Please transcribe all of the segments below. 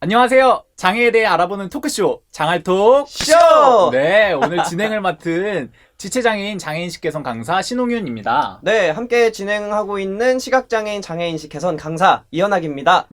안녕하세요. 장애에 대해 알아보는 토크쇼 장알톡 쇼! 네, 오늘 진행을 맡은 지체장애인 장애인식 개선 강사 신홍윤입니다. 네, 함께 진행하고 있는 시각장애인 장애인식 개선 강사 이현학입니다.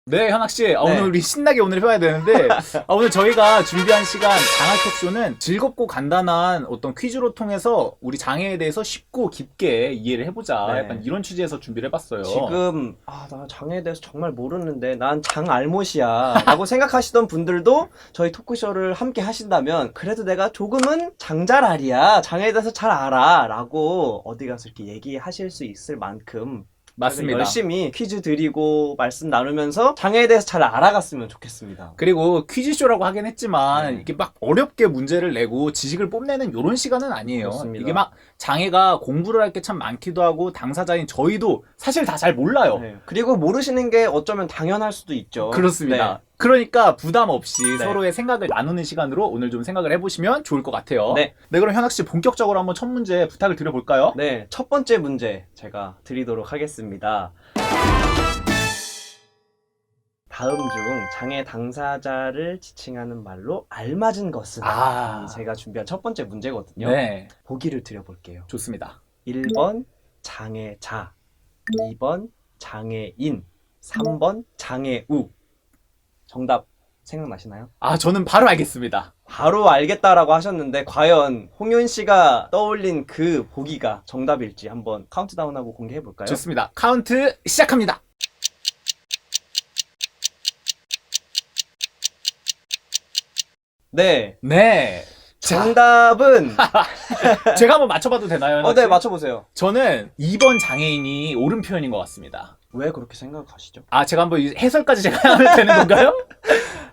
네, 현학씨. 네. 오늘 우리 신나게 오늘 해봐야 되는데, 오늘 저희가 준비한 시간 장알톡쇼는 즐겁고 간단한 어떤 퀴즈로 통해서 우리 장애에 대해서 쉽고 깊게 이해를 해보자. 네. 약간 이런 취지에서 준비를 해봤어요. 지금 나 장애에 대해서 정말 모르는데 난 장알못이야 라고 생각하시던 분들도 저희 토크쇼를 함께 하신다면 그래도 내가 조금은 장잘알이야, 장애에 대해서 잘 알아 라고 어디 가서 이렇게 얘기하실 수 있을 만큼 맞습니다. 열심히 퀴즈 드리고 말씀 나누면서 장애에 대해서 잘 알아갔으면 좋겠습니다. 그리고 퀴즈쇼라고 하긴 했지만 네. 이게 막 어렵게 문제를 내고 지식을 뽐내는 이런 시간은 아니에요. 그렇습니다. 이게 막 장애가 공부를 할 게 참 많기도 하고 당사자인 저희도 사실 다 잘 몰라요. 네. 그리고 모르시는 게 어쩌면 당연할 수도 있죠. 그렇습니다. 네. 그러니까 부담 없이 네. 서로의 생각을 나누는 시간으로 오늘 좀 생각을 해보시면 좋을 것 같아요. 네. 그럼 현학 씨 본격적으로 한번 첫 문제 부탁을 드려볼까요? 네, 첫 번째 문제 제가 드리도록 하겠습니다. 다음 중 장애 당사자를 지칭하는 말로 알맞은 것은? 제가 준비한 첫 번째 문제거든요. 네, 보기를 드려볼게요. 좋습니다. 1번 장애자, 2번 장애인, 3번 장애우. 정답 생각나시나요? 저는 바로 알겠습니다. 바로 알겠다라고 하셨는데 과연 홍윤 씨가 떠올린 그 보기가 정답일지 한번 카운트다운하고 공개해 볼까요? 좋습니다. 카운트 시작합니다. 네. 네. 정답은 제가 한번 맞춰봐도 되나요? 현학 씨? 네, 맞춰 보세요. 저는 2번 장애인이 옳은 표현인 것 같습니다. 왜 그렇게 생각하시죠? 제가 한번 해설까지 제가 하면 되는 건가요?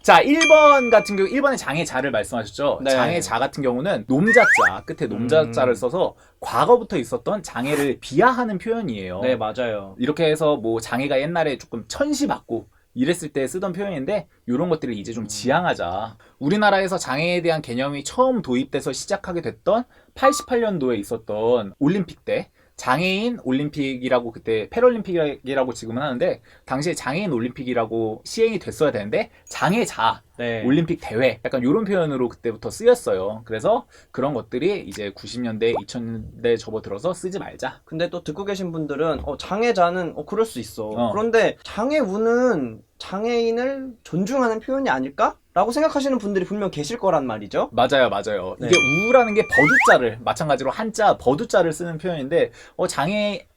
자, 1번 같은 경우 1번의 장애자를 말씀하셨죠. 네. 장애자 같은 경우는 nom자자, 끝에 nom자자를 써서 과거부터 있었던 장애를 비하하는 표현이에요. 네, 맞아요. 이렇게 해서 뭐 장애가 옛날에 조금 천시받고 이랬을 때 쓰던 표현인데 이런 것들을 이제 좀 지양하자. 우리나라에서 장애에 대한 개념이 처음 도입돼서 시작하게 됐던 88년도에 있었던 올림픽 때 장애인 올림픽이라고, 그때 패럴림픽이라고 지금은 하는데 당시에 장애인 올림픽이라고 시행이 됐어야 되는데 장애자 네. 올림픽 대회, 약간 이런 표현으로 그때부터 쓰였어요. 그래서 그런 것들이 이제 90년대 2000년대 접어들어서 쓰지 말자. 근데 또 듣고 계신 분들은 장애자는 그럴 수 있어. 어. 그런데 장애우는 장애인을 존중하는 표현이 아닐까? 라고 생각하시는 분들이 분명 계실 거란 말이죠. 맞아요. 네. 이게 우라는 게 버두자를, 마찬가지로 한자 버두자를 쓰는 표현인데 장애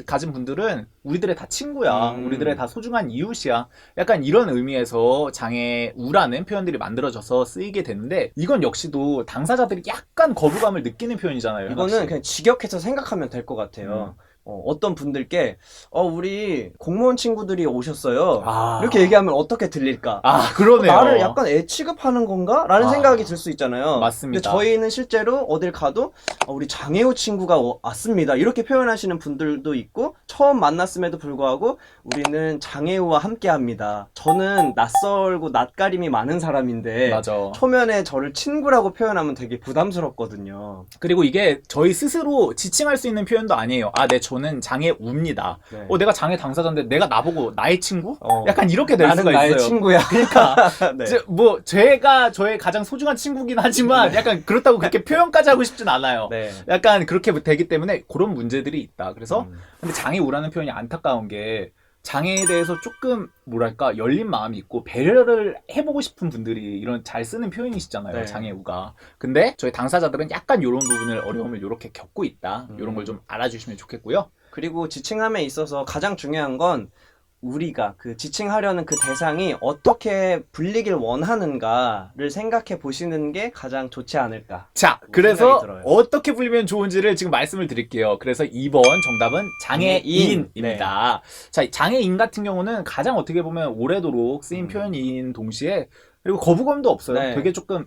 가진 분들은 우리들의 다 친구야. 우리들의 다 소중한 이웃이야. 약간 이런 의미에서 장애우라는 표현들이 만들어져서 쓰이게 되는데 이건 역시도 당사자들이 약간 거부감을 느끼는 표현이잖아요. 이거는 그냥 직역해서 생각하면 될 것 같아요. 어떤 분들께 우리 공무원 친구들이 오셨어요. 이렇게 얘기하면 어떻게 들릴까? 그러네요. 나를 약간 애 취급하는 건가? 라는 생각이 들 수 있잖아요. 맞습니다. 근데 저희는 실제로 어딜 가도 우리 장애우 친구가 왔습니다. 이렇게 표현하시는 분들도 있고, 처음 만났음에도 불구하고 우리는 장애우와 함께 합니다. 저는 낯설고 낯가림이 많은 사람인데 맞아. 초면에 저를 친구라고 표현하면 되게 부담스럽거든요. 그리고 이게 저희 스스로 지칭할 수 있는 표현도 아니에요. 네, 저는 장애우입니다. 네. 내가 장애 당사자인데 내가 나보고 나의 친구? 어. 약간 이렇게 될 나는 수가 나의 있어요. 친구야. 그러니까 네. 제가 저의 가장 소중한 친구긴 하지만 약간 그렇다고 그렇게 표현까지 하고 싶진 않아요. 네. 약간 그렇게 되기 때문에 그런 문제들이 있다. 그래서 근데 장애우라는 표현이 안타까운 게 장애에 대해서 조금 뭐랄까 열린 마음이 있고 배려를 해보고 싶은 분들이 이런 잘 쓰는 표현이시잖아요. 네. 장애우가. 근데 저희 당사자들은 약간 이런 부분을 어려움을 이렇게 겪고 있다. 이런 걸 좀 알아주시면 좋겠고요. 그리고 지칭함에 있어서 가장 중요한 건 우리가 그 지칭하려는 그 대상이 어떻게 불리길 원하는가를 생각해 보시는 게 가장 좋지 않을까. 자, 생각이 그래서 들어요. 어떻게 불리면 좋은지를 지금 말씀을 드릴게요. 그래서 2번 정답은 장애인입니다. 자, 장애인 같은 경우는 가장 어떻게 보면 오래도록 쓰인 표현인 동시에 그리고 거부감도 없어요. 네. 되게 조금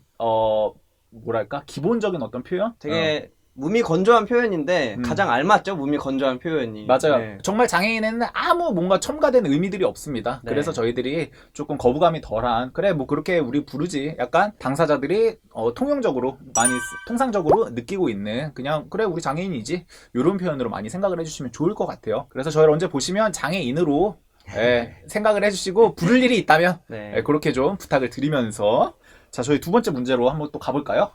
뭐랄까 기본적인 어떤 표현? 되게 몸이 건조한 표현인데 음. 가장 알맞죠? 몸이 건조한 표현이. 맞아요. 네. 정말 장애인에는 아무 뭔가 첨가된 의미들이 없습니다. 네. 그래서 저희들이 조금 거부감이 덜한, 그래 뭐 그렇게 우리 부르지, 약간 당사자들이 통용적으로 많이 통상적으로 느끼고 있는, 그냥 그래 우리 장애인이지, 이런 표현으로 많이 생각을 해주시면 좋을 것 같아요. 그래서 저희를 언제 보시면 장애인으로 생각을 해주시고 부를 일이 있다면 네. 그렇게 좀 부탁을 드리면서 자, 저희 두 번째 문제로 한번 또 가볼까요?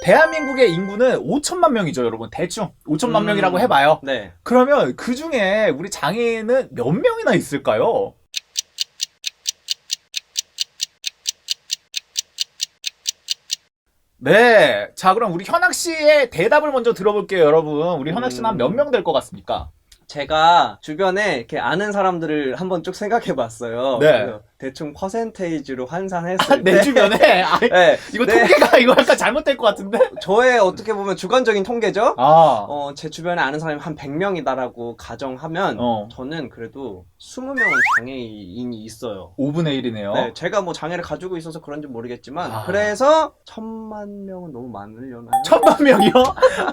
대한민국의 인구는 5천만 명이죠, 여러분. 대충 5천만 명이라고 해봐요. 네. 그러면 그 중에 우리 장애인은 몇 명이나 있을까요? 네. 자, 그럼 우리 현학 씨의 대답을 먼저 들어볼게요, 여러분. 우리 현학 씨는 한 몇 명 될 것 같습니까? 제가 주변에 이렇게 아는 사람들을 한번 쭉 생각해 봤어요. 네. 대충 퍼센테이지로 환산했을 내 때 주변에 네. 이거 네. 통계가 이거 약간 잘못될 것 같은데? 저의 어떻게 보면 주관적인 통계죠. 아, 제 주변에 아는 사람이 한 100명이다라고 가정하면 어. 저는 그래도 20명은 장애인이 있어요. 5분의 1이네요. 네, 제가 뭐 장애를 가지고 있어서 그런지 모르겠지만 아. 그래서 1000만 명은 너무 많으려나요? 1000만 명이요?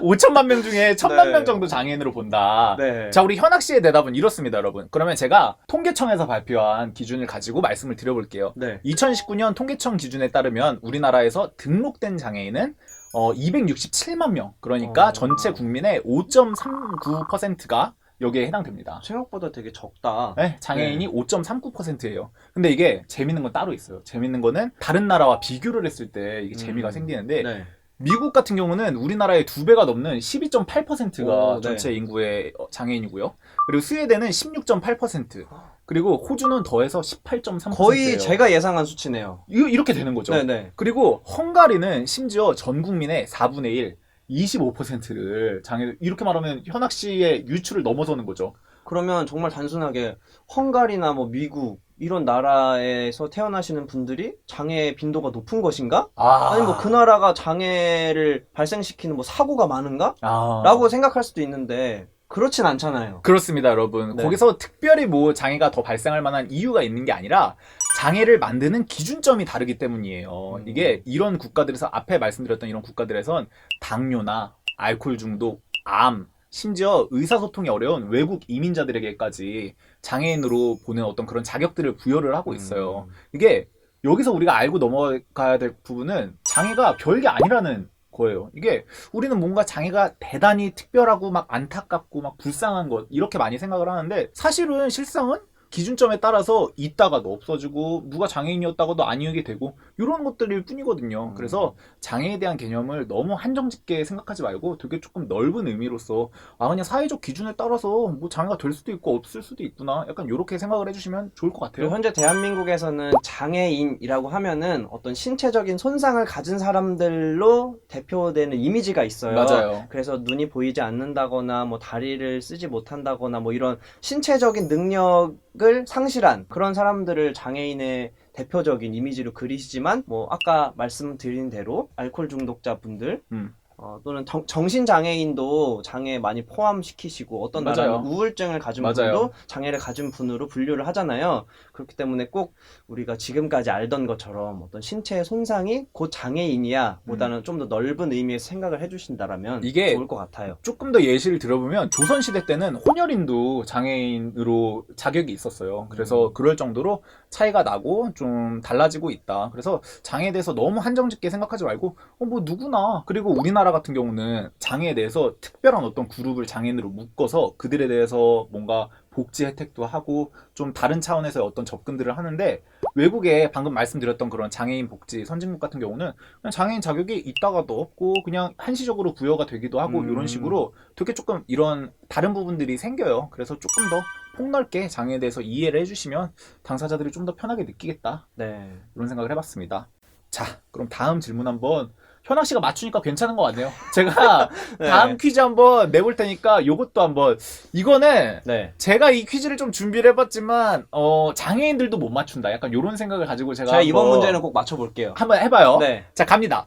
5천만 명 중에 1000만 네. 명 정도 장애인으로 본다. 네. 자, 우리 현학 씨의 대답은 이렇습니다, 여러분. 그러면 제가 통계청에서 발표한 기준을 가지고 말씀을 드려볼게요. 네. 2019년 통계청 기준에 따르면 우리나라에서 등록된 장애인은 267만 명. 그러니까 전체 국민의 5.39%가 여기에 해당됩니다. 생각보다 되게 적다. 네, 장애인이 5.39%예요. 근데 이게 재밌는 건 따로 있어요. 재밌는 거는 다른 나라와 비교를 했을 때 이게 재미가 생기는데 네. 미국 같은 경우는 우리나라의 2배가 넘는 12.8%가 오, 네. 전체 인구의 장애인이고요. 그리고 스웨덴은 16.8%. 그리고 호주는 더해서 18.3%예요. 거의 제가 예상한 수치네요. 이렇게 되는 거죠. 네네. 그리고 헝가리는 심지어 전 국민의 4분의 1, 25%를 장애, 이렇게 말하면 현학 씨의 유추를 넘어서는 거죠. 그러면 정말 단순하게 헝가리나 뭐 미국 이런 나라에서 태어나시는 분들이 장애 빈도가 높은 것인가? 아니 뭐 그 나라가 장애를 발생시키는 뭐 사고가 많은가? 라고 생각할 수도 있는데 그렇진 않잖아요. 그렇습니다, 여러분. 네. 거기서 특별히 뭐 장애가 더 발생할 만한 이유가 있는 게 아니라 장애를 만드는 기준점이 다르기 때문이에요. 이게 이런 국가들에서 앞에 말씀드렸던 이런 국가들에선 당뇨나 알코올 중독, 암, 심지어 의사소통이 어려운 외국 이민자들에게까지 장애인으로 보는 어떤 그런 자격들을 부여를 하고 있어요. 이게 여기서 우리가 알고 넘어가야 될 부분은 장애가 별게 아니라는 거예요. 이게 우리는 뭔가 장애가 대단히 특별하고 막 안타깝고 막 불쌍한 것 이렇게 많이 생각을 하는데 사실은 실상은 기준점에 따라서 있다가도 없어지고 누가 장애인이었다가도 아니게 되고 이런 것들일 뿐이거든요. 그래서 장애에 대한 개념을 너무 한정짓게 생각하지 말고 되게 조금 넓은 의미로서 그냥 사회적 기준에 따라서 뭐 장애가 될 수도 있고 없을 수도 있구나 약간 이렇게 생각을 해주시면 좋을 것 같아요. 그리고 현재 대한민국에서는 장애인이라고 하면은 어떤 신체적인 손상을 가진 사람들로 대표되는 이미지가 있어요. 맞아요. 그래서 눈이 보이지 않는다거나 뭐 다리를 쓰지 못한다거나 뭐 이런 신체적인 능력을 상실한 그런 사람들을 장애인의 대표적인 이미지로 그리시지만 뭐 아까 말씀드린 대로 알코올 중독자분들 또는 정신장애인도 장애 많이 포함시키시고 어떤 맞아요. 나라는 우울증을 가진 맞아요. 분도 장애를 가진 분으로 분류를 하잖아요. 그렇기 때문에 꼭 우리가 지금까지 알던 것처럼 어떤 신체의 손상이 곧 장애인이야 보다는 좀 더 넓은 의미에서 생각을 해주신다라면 이게 좋을 것 같아요. 조금 더 예시를 들어보면 조선시대 때는 혼혈인도 장애인으로 자격이 있었어요. 그래서 그럴 정도로 차이가 나고 좀 달라지고 있다. 그래서 장애에 대해서 너무 한정짓게 생각하지 말고 뭐 누구나 그리고 우리나라 같은 경우는 장애에 대해서 특별한 어떤 그룹을 장애인으로 묶어서 그들에 대해서 뭔가 복지 혜택도 하고 좀 다른 차원에서의 어떤 접근들을 하는데 외국에 방금 말씀드렸던 그런 장애인 복지 선진국 같은 경우는 그냥 장애인 자격이 있다가도 없고 그냥 한시적으로 부여가 되기도 하고 이런 식으로 되게 조금 이런 다른 부분들이 생겨요. 그래서 조금 더 폭넓게 장애에 대해서 이해를 해주시면 당사자들이 좀 더 편하게 느끼겠다. 네. 이런 생각을 해봤습니다. 자, 그럼 다음 질문 한번 현학 씨가 맞추니까 괜찮은 것 같네요. 제가 네. 다음 퀴즈 한번 내볼 테니까 요것도 한번 이거는 네. 제가 이 퀴즈를 좀 준비를 해봤지만 장애인들도 못 맞춘다. 약간 이런 생각을 가지고 제가 이번 한번 문제는 꼭 맞춰볼게요. 한번 해봐요. 네. 자, 갑니다.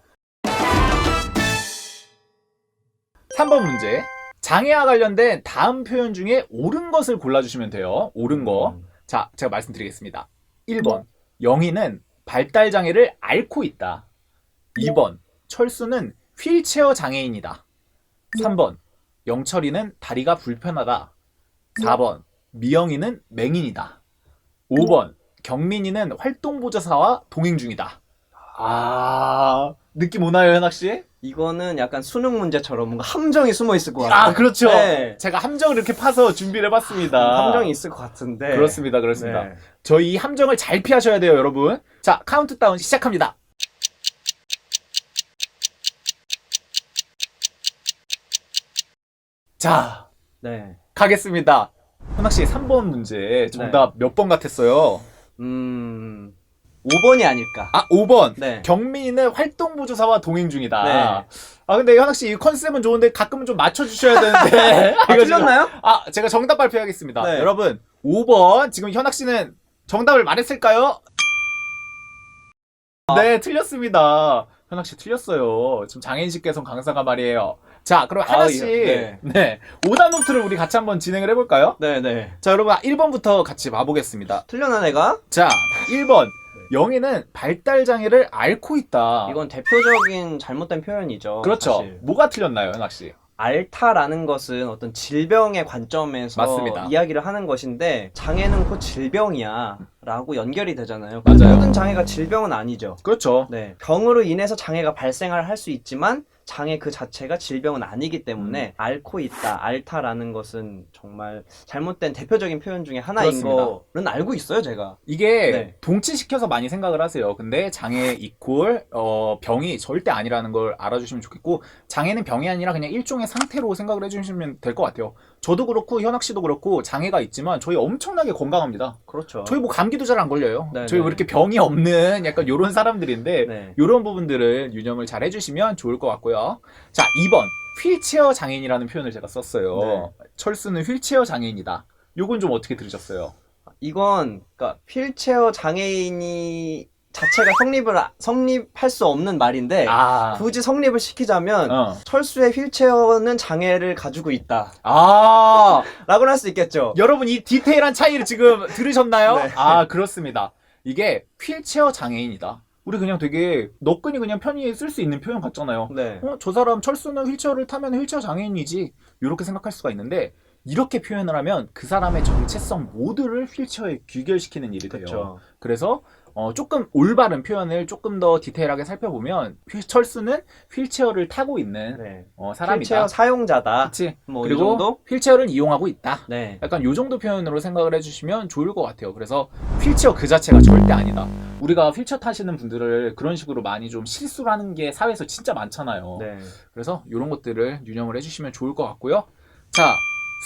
3번 문제. 장애와 관련된 다음 표현 중에 옳은 것을 골라주시면 돼요. 옳은 거. 자, 제가 말씀드리겠습니다. 1번. 영희는 발달 장애를 앓고 있다. 2번. 철수는 휠체어 장애인이다. 3번. 영철이는 다리가 불편하다. 4번. 미영이는 맹인이다. 5번. 경민이는 활동보조사와 동행 중이다. 느낌 오나요, 현학 씨? 이거는 약간 수능 문제처럼 뭔가 함정이 숨어 있을 것 같아요. 그렇죠. 네. 제가 함정을 이렇게 파서 준비를 해봤습니다. 함정이 있을 것 같은데. 그렇습니다. 네. 저희 이 함정을 잘 피하셔야 돼요, 여러분. 자, 카운트다운 시작합니다. 자, 네. 가겠습니다. 현학 씨 3번 문제 정답 몇 번 같았어요? 5번이 아닐까. 5번. 네. 경민은 활동보조사와 동행 중이다. 네. 근데 현학 씨 이 컨셉은 좋은데 가끔은 좀 맞춰주셔야 되는데. 이거 지금- 틀렸나요? 제가 정답 발표하겠습니다. 네. 여러분, 5번. 지금 현학 씨는 정답을 말했을까요? 네, 틀렸습니다. 현학 씨 틀렸어요. 지금 장애인식개선 강사가 말이에요. 자, 그럼 하나씩 네. 오답 노트를 우리 같이 한번 진행을 해볼까요? 네네. 자, 여러분 1번부터 같이 봐보겠습니다. 틀렸나 내가? 자, 1번. 영희는 발달 장애를 앓고 있다. 이건 대표적인 잘못된 표현이죠. 그렇죠. 사실. 뭐가 틀렸나요, 현학 씨? 앓다라는 것은 어떤 질병의 관점에서 맞습니다. 이야기를 하는 것인데 장애는 곧 질병이야 라고 연결이 되잖아요. 맞아요. 모든 장애가 질병은 아니죠. 그렇죠. 네. 병으로 인해서 장애가 발생을 할 수 있지만 장애 그 자체가 질병은 아니기 때문에 앓고 있다, 앓다라는 것은 정말 잘못된 대표적인 표현 중에 하나인 그렇습니다. 거는 알고 있어요, 제가. 이게 네. 동치시켜서 많이 생각을 하세요. 근데 장애 이퀄 병이 절대 아니라는 걸 알아주시면 좋겠고, 장애는 병이 아니라 그냥 일종의 상태로 생각을 해주시면 될 것 같아요. 저도 그렇고 현학 씨도 그렇고 장애가 있지만 저희 엄청나게 건강합니다. 그렇죠. 저희 뭐 감기도 잘 안 걸려요. 네, 저희 네. 왜 이렇게 병이 없는 약간 요런 사람들인데 네. 요런 부분들을 유념을 잘 해주시면 좋을 것 같고요. 자, 2번 휠체어 장애인이라는 표현을 제가 썼어요. 네. 철수는 휠체어 장애인이다. 요건 좀 어떻게 들으셨어요? 이건 그러니까 휠체어 장애인이 자체가 성립할 수 없는 말인데 굳이 성립을 시키자면 철수의 휠체어는 장애를 가지고 있다 라고는 할 수 있겠죠. 여러분 이 디테일한 차이를 지금 들으셨나요? 네. 그렇습니다. 이게 휠체어 장애인이다. 우리 그냥 되게 너끈히 그냥 편히 쓸 수 있는 표현 같잖아요. 네. 저 사람 철수는 휠체어를 타면 휠체어 장애인이지. 이렇게 생각할 수가 있는데 이렇게 표현을 하면 그 사람의 정체성 모두를 휠체어에 귀결시키는 일이 돼요. 그쵸. 그래서 조금 올바른 표현을 조금 더 디테일하게 살펴보면 철수는 휠체어를 타고 있는 네. 사람이다. 휠체어 사용자다. 그치? 뭐 이 그리고 정도? 휠체어를 이용하고 있다. 네. 약간 요 정도 표현으로 생각을 해주시면 좋을 것 같아요. 그래서 휠체어 그 자체가 절대 아니다. 우리가 휠체어 타시는 분들을 그런 식으로 많이 좀 실수를 하는 게 사회에서 진짜 많잖아요. 네. 그래서 이런 것들을 유념을 해주시면 좋을 것 같고요. 자,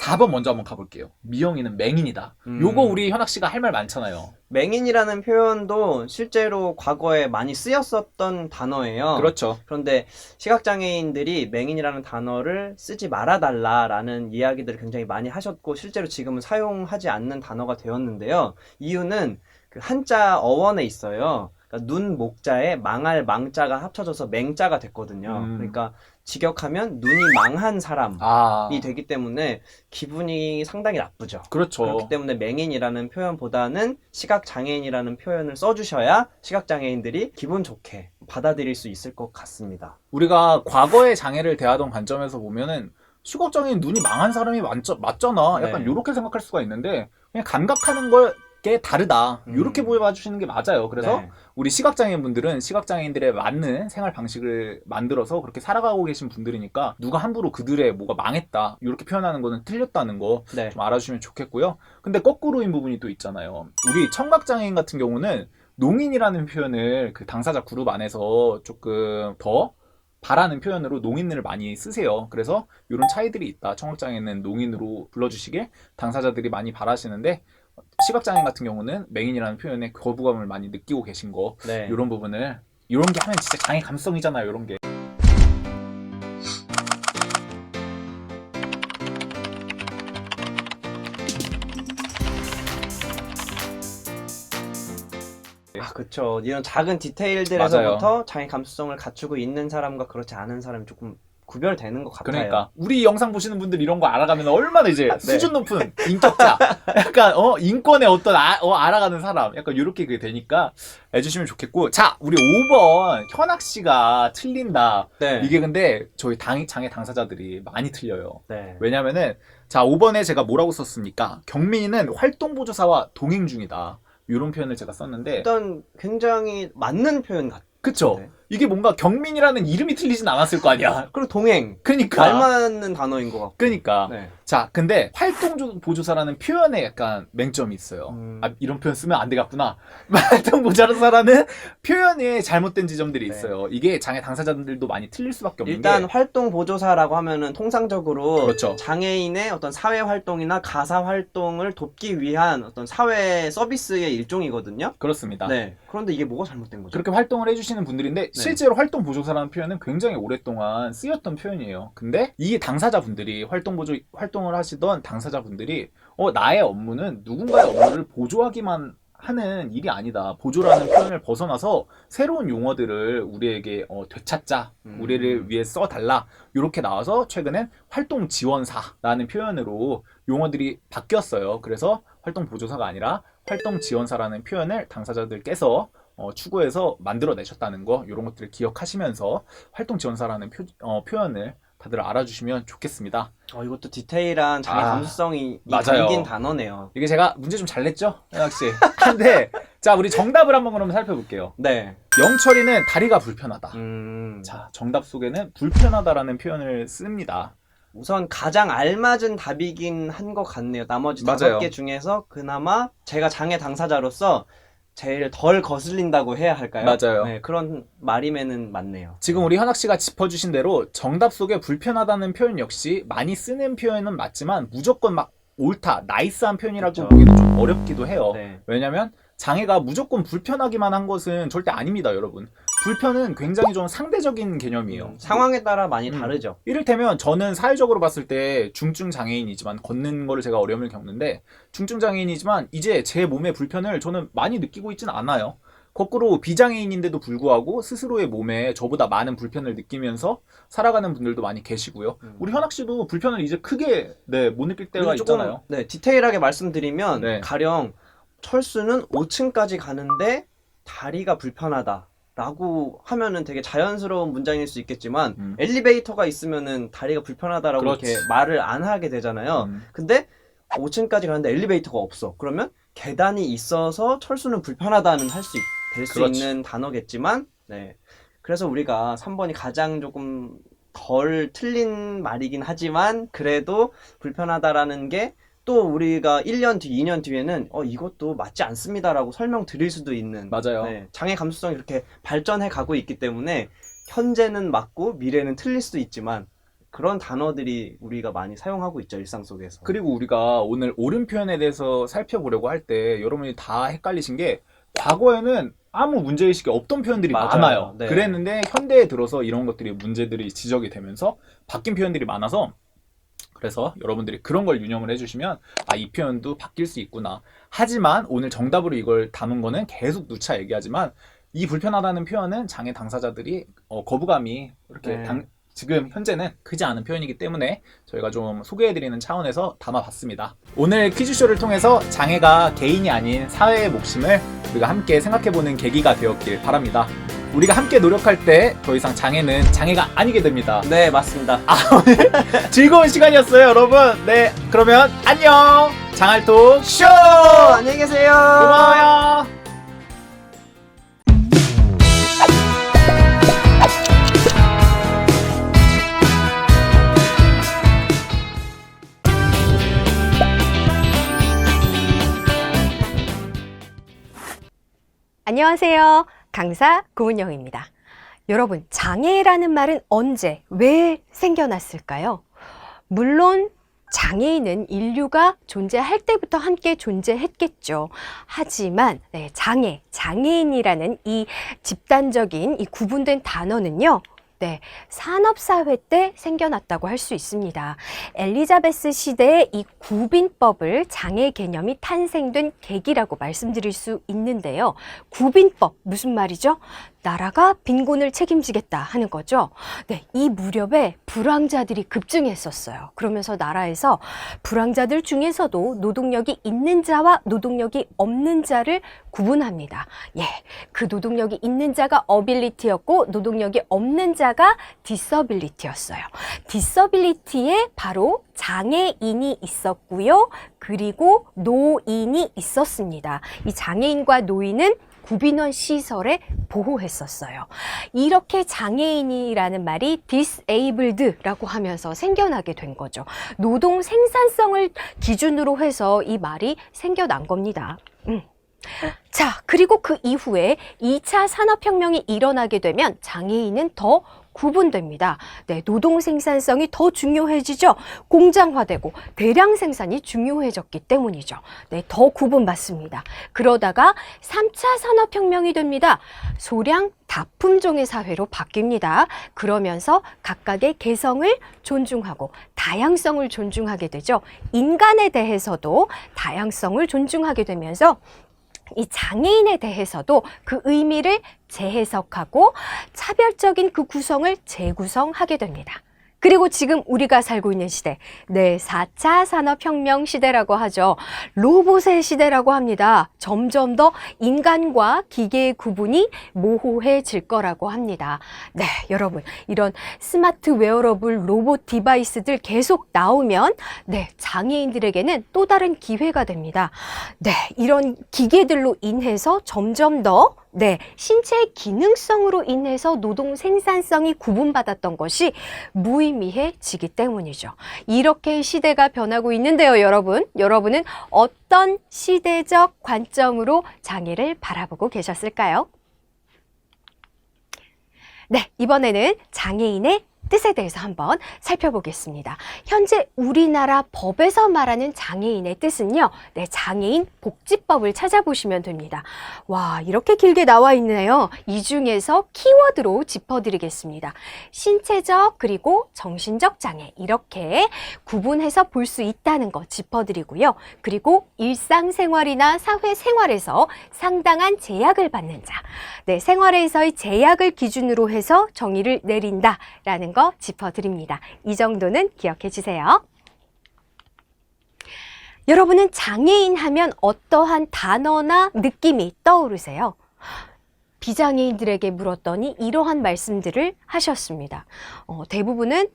4번 먼저 한번 가볼게요. 미영이는 맹인이다. 요거 우리 현학 씨가 할 말 많잖아요. 맹인이라는 표현도 실제로 과거에 많이 쓰였었던 단어예요. 그렇죠. 그런데 시각장애인들이 맹인이라는 단어를 쓰지 말아달라라는 이야기들을 굉장히 많이 하셨고 실제로 지금은 사용하지 않는 단어가 되었는데요. 이유는 그 한자 어원에 있어요. 그러니까 눈 목자에 망할 망자가 합쳐져서 맹자가 됐거든요. 그러니까 직역하면 눈이 망한 사람이 되기 때문에 기분이 상당히 나쁘죠. 그렇죠. 그렇기 때문에 맹인이라는 표현보다는 시각장애인이라는 표현을 써주셔야 시각장애인들이 기분 좋게 받아들일 수 있을 것 같습니다. 우리가 과거의 장애를 대하던 관점에서 보면은 시각장애인 눈이 망한 사람이 맞잖아. 약간 네. 요렇게 생각할 수가 있는데 그냥 감각하는 게 다르다. 요렇게 보여봐 주시는 게 맞아요. 그래서 네. 우리 시각장애인분들은 시각장애인들의 맞는 생활 방식을 만들어서 그렇게 살아가고 계신 분들이니까 누가 함부로 그들의 뭐가 망했다 이렇게 표현하는 거는 틀렸다는 거 좀 네. 알아주시면 좋겠고요. 근데 거꾸로인 부분이 또 있잖아요. 우리 청각장애인 같은 경우는 농인이라는 표현을 그 당사자 그룹 안에서 조금 더 바라는 표현으로 농인을 많이 쓰세요. 그래서 이런 차이들이 있다. 청각장애는 농인으로 불러주시길 당사자들이 많이 바라시는데 시각장애인 같은 경우는 맹인이라는 표현에 거부감을 많이 느끼고 계신 거 네. 이런 부분을 이런 게 하면 진짜 장애 감성이잖아요. 이런 게. 그쵸. 이런 작은 디테일들에서부터 장애 감수성을 갖추고 있는 사람과 그렇지 않은 사람이 조금 구별되는 것 같아요. 그러니까 우리 영상 보시는 분들 이런 거 알아가면 얼마나 이제 수준 높은 인격자, 약간 인권의 어떤 알아가는 사람, 약간 이렇게 그게 되니까 해주시면 좋겠고. 자, 우리 5번 현학 씨가 틀린다. 네. 이게 근데 저희 장애 당사자들이 많이 틀려요. 네. 왜냐면은 자 5번에 제가 뭐라고 썼습니까? 경민이는 활동보조사와 동행 중이다. 이런 표현을 제가 썼는데 일단 굉장히 맞는 표현 그쵸? 네. 이게 뭔가 경민이라는 이름이 틀리진 않았을 거 아니야. 그리고 동행. 그러니까. 말 맞는 단어인 것 같고. 그러니까. 네. 자, 근데 활동보조사라는 표현에 약간 맹점이 있어요. 아, 이런 표현 쓰면 안 되겠구나. 활동보조사라는 표현에 잘못된 지점들이 네. 있어요. 이게 장애 당사자들도 많이 틀릴 수밖에 없는 일단 게 활동 보조사라고 하면은 통상적으로 그렇죠. 장애인의 어떤 사회 활동이나 가사 활동을 돕기 위한 어떤 사회 서비스의 일종이거든요. 그렇습니다. 네. 그런데 이게 뭐가 잘못된 거죠? 그렇게 활동을 해주시는 분들인데 실제로 활동보조사라는 표현은 굉장히 오랫동안 쓰였던 표현이에요. 근데 이 당사자분들이 활동을 하시던 당사자분들이 나의 업무는 누군가의 업무를 보조하기만 하는 일이 아니다. 보조라는 표현을 벗어나서 새로운 용어들을 우리에게 되찾자. 우리를 위해 써달라. 이렇게 나와서 최근엔 활동지원사라는 표현으로 용어들이 바뀌었어요. 그래서 활동보조사가 아니라 활동지원사라는 표현을 당사자들께서 추구해서 만들어내셨다는 거, 이런 것들을 기억하시면서 활동지원사라는 표현을 다들 알아주시면 좋겠습니다. 이것도 디테일한 장애 감수성이 맞아요. 담긴 단어네요. 이게 제가 문제 좀 잘 냈죠? 역시. 근데 자, 우리 정답을 한번 그러면 살펴볼게요. 네. 영철이는 다리가 불편하다. 자, 자, 정답 속에는 불편하다라는 표현을 씁니다. 우선 가장 알맞은 답이긴 한 것 같네요. 나머지 맞아요. 5개 중에서 그나마 제가 장애 당사자로서 제일 덜 거슬린다고 해야 할까요? 맞아요. 네, 그런 말임에는 맞네요. 지금 우리 현학 씨가 짚어주신 대로 정답 속에 불편하다는 표현 역시 많이 쓰는 표현은 맞지만 무조건 막 옳다, 나이스한 표현이라고 그렇죠. 보기는 좀 어렵기도 해요. 네. 왜냐면 장애가 무조건 불편하기만 한 것은 절대 아닙니다, 여러분. 불편은 굉장히 좀 상대적인 개념이에요. 상황에 따라 많이 다르죠. 이를테면 저는 사회적으로 봤을 때 중증 장애인이지만 걷는 거를 제가 어려움을 겪는데 중증 장애인이지만 이제 제 몸의 불편을 저는 많이 느끼고 있지는 않아요. 거꾸로 비장애인인데도 불구하고 스스로의 몸에 저보다 많은 불편을 느끼면서 살아가는 분들도 많이 계시고요. 우리 현학 씨도 불편을 이제 크게 못 느낄 때가 그리고 조금, 있잖아요. 네, 디테일하게 말씀드리면 네. 가령 철수는 5층까지 가는데 다리가 불편하다. 라고 하면은 되게 자연스러운 문장일 수 있겠지만 엘리베이터가 있으면은 다리가 불편하다라고 그렇지. 이렇게 말을 안 하게 되잖아요. 근데 5층까지 가는데 엘리베이터가 없어. 그러면 계단이 있어서 철수는 불편하다는 될 수 그렇지. 있는 단어겠지만, 네. 그래서 우리가 3번이 가장 조금 덜 틀린 말이긴 하지만 그래도 불편하다라는 게 또 우리가 1년 뒤, 2년 뒤에는 이것도 맞지 않습니다라고 설명드릴 수도 있는 맞아요. 네, 장애 감수성이 그렇게 발전해 가고 있기 때문에 현재는 맞고 미래는 틀릴 수도 있지만 그런 단어들이 우리가 많이 사용하고 있죠, 일상 속에서. 그리고 우리가 오늘 옳은 표현에 대해서 살펴보려고 할 때 여러분이 다 헷갈리신 게 과거에는 아무 문제의식이 없던 표현들이 맞아요. 많아요. 네. 그랬는데 현대에 들어서 이런 것들이 문제들이 지적이 되면서 바뀐 표현들이 많아서 그래서 여러분들이 그런 걸 유념을 해주시면 이 표현도 바뀔 수 있구나. 하지만 오늘 정답으로 이걸 담은 거는 계속 누차 얘기하지만 이 불편하다는 표현은 장애 당사자들이 거부감이 이렇게 네. 지금 현재는 크지 않은 표현이기 때문에 저희가 좀 소개해드리는 차원에서 담아봤습니다. 오늘 퀴즈쇼를 통해서 장애가 개인이 아닌 사회의 몫임을 우리가 함께 생각해보는 계기가 되었길 바랍니다. 우리가 함께 노력할 때 더 이상 장애는 장애가 아니게 됩니다. 네, 맞습니다. 즐거운 시간이었어요, 여러분. 네, 그러면 안녕. 장알톡 쇼. 안녕히 계세요. 고마워요. 안녕하세요. 강사 고은영입니다. 여러분, 장애라는 말은 언제, 왜 생겨났을까요? 물론 장애인은 인류가 존재할 때부터 함께 존재했겠죠. 하지만 장애인이라는 이 집단적인 이 구분된 단어는요. 산업사회 때 생겨났다고 할 수 있습니다. 엘리자베스 시대의 이 구빈법을 장애 개념이 탄생된 계기라고 말씀드릴 수 있는데요. 구빈법, 무슨 말이죠? 나라가 빈곤을 책임지겠다 하는 거죠. 이 무렵에 불황자들이 급증했었어요. 그러면서 나라에서 불황자들 중에서도 노동력이 있는 자와 노동력이 없는 자를 구분합니다. 그 노동력이 있는 자가 어빌리티였고 노동력이 없는 자가 디서빌리티였어요. 디서빌리티에 바로 장애인이 있었고요. 그리고 노인이 있었습니다. 이 장애인과 노인은 구빈원 시설에 보호했었어요. 이렇게 장애인이라는 말이 disabled라고 하면서 생겨나게 된 거죠. 노동 생산성을 기준으로 해서 이 말이 생겨난 겁니다. 자, 그리고 그 이후에 2차 산업혁명이 일어나게 되면 장애인은 더 구분됩니다. 네, 노동 생산성이 더 중요해지죠. 공장화되고 대량 생산이 중요해졌기 때문이죠. 네, 더 구분받습니다. 그러다가 3차 산업혁명이 됩니다. 소량 다품종의 사회로 바뀝니다. 그러면서 각각의 개성을 존중하고 다양성을 존중하게 되죠. 인간에 대해서도 다양성을 존중하게 되면서 이 장애인에 대해서도 그 의미를 재해석하고 차별적인 그 구성을 재구성하게 됩니다. 그리고 지금 우리가 살고 있는 시대, 네, 4차 산업혁명 시대라고 하죠. 로봇의 시대라고 합니다. 점점 더 인간과 기계의 구분이 모호해질 거라고 합니다. 네, 여러분, 이런 스마트 웨어러블 로봇 디바이스들 계속 나오면 네, 장애인들에게는 또 다른 기회가 됩니다. 네, 이런 기계들로 인해서 점점 더 네, 신체의 기능성으로 인해서 노동 생산성이 구분받았던 것이 무의미해지기 때문이죠. 이렇게 시대가 변하고 있는데요, 여러분. 여러분은 어떤 시대적 관점으로 장애를 바라보고 계셨을까요? 네, 이번에는 장애인의 뜻에 대해서 한번 살펴보겠습니다. 현재 우리나라 법에서 말하는 장애인의 뜻은요, 네, 장애인 복지법을 찾아보시면 됩니다. 와, 이렇게 길게 나와 있네요. 이 중에서 키워드로 짚어드리겠습니다. 신체적 그리고 정신적 장애, 이렇게 구분해서 볼 수 있다는 거 짚어드리고요. 그리고 일상생활이나 사회생활에서 상당한 제약을 받는 자, 네, 생활에서의 제약을 기준으로 해서 정의를 내린다라는 거 짚어드립니다. 이 정도는 기억해 주세요. 여러분은 장애인 하면 어떠한 단어나 느낌이 떠오르세요? 비장애인들에게 물었더니 이러한 말씀들을 하셨습니다. 대부분은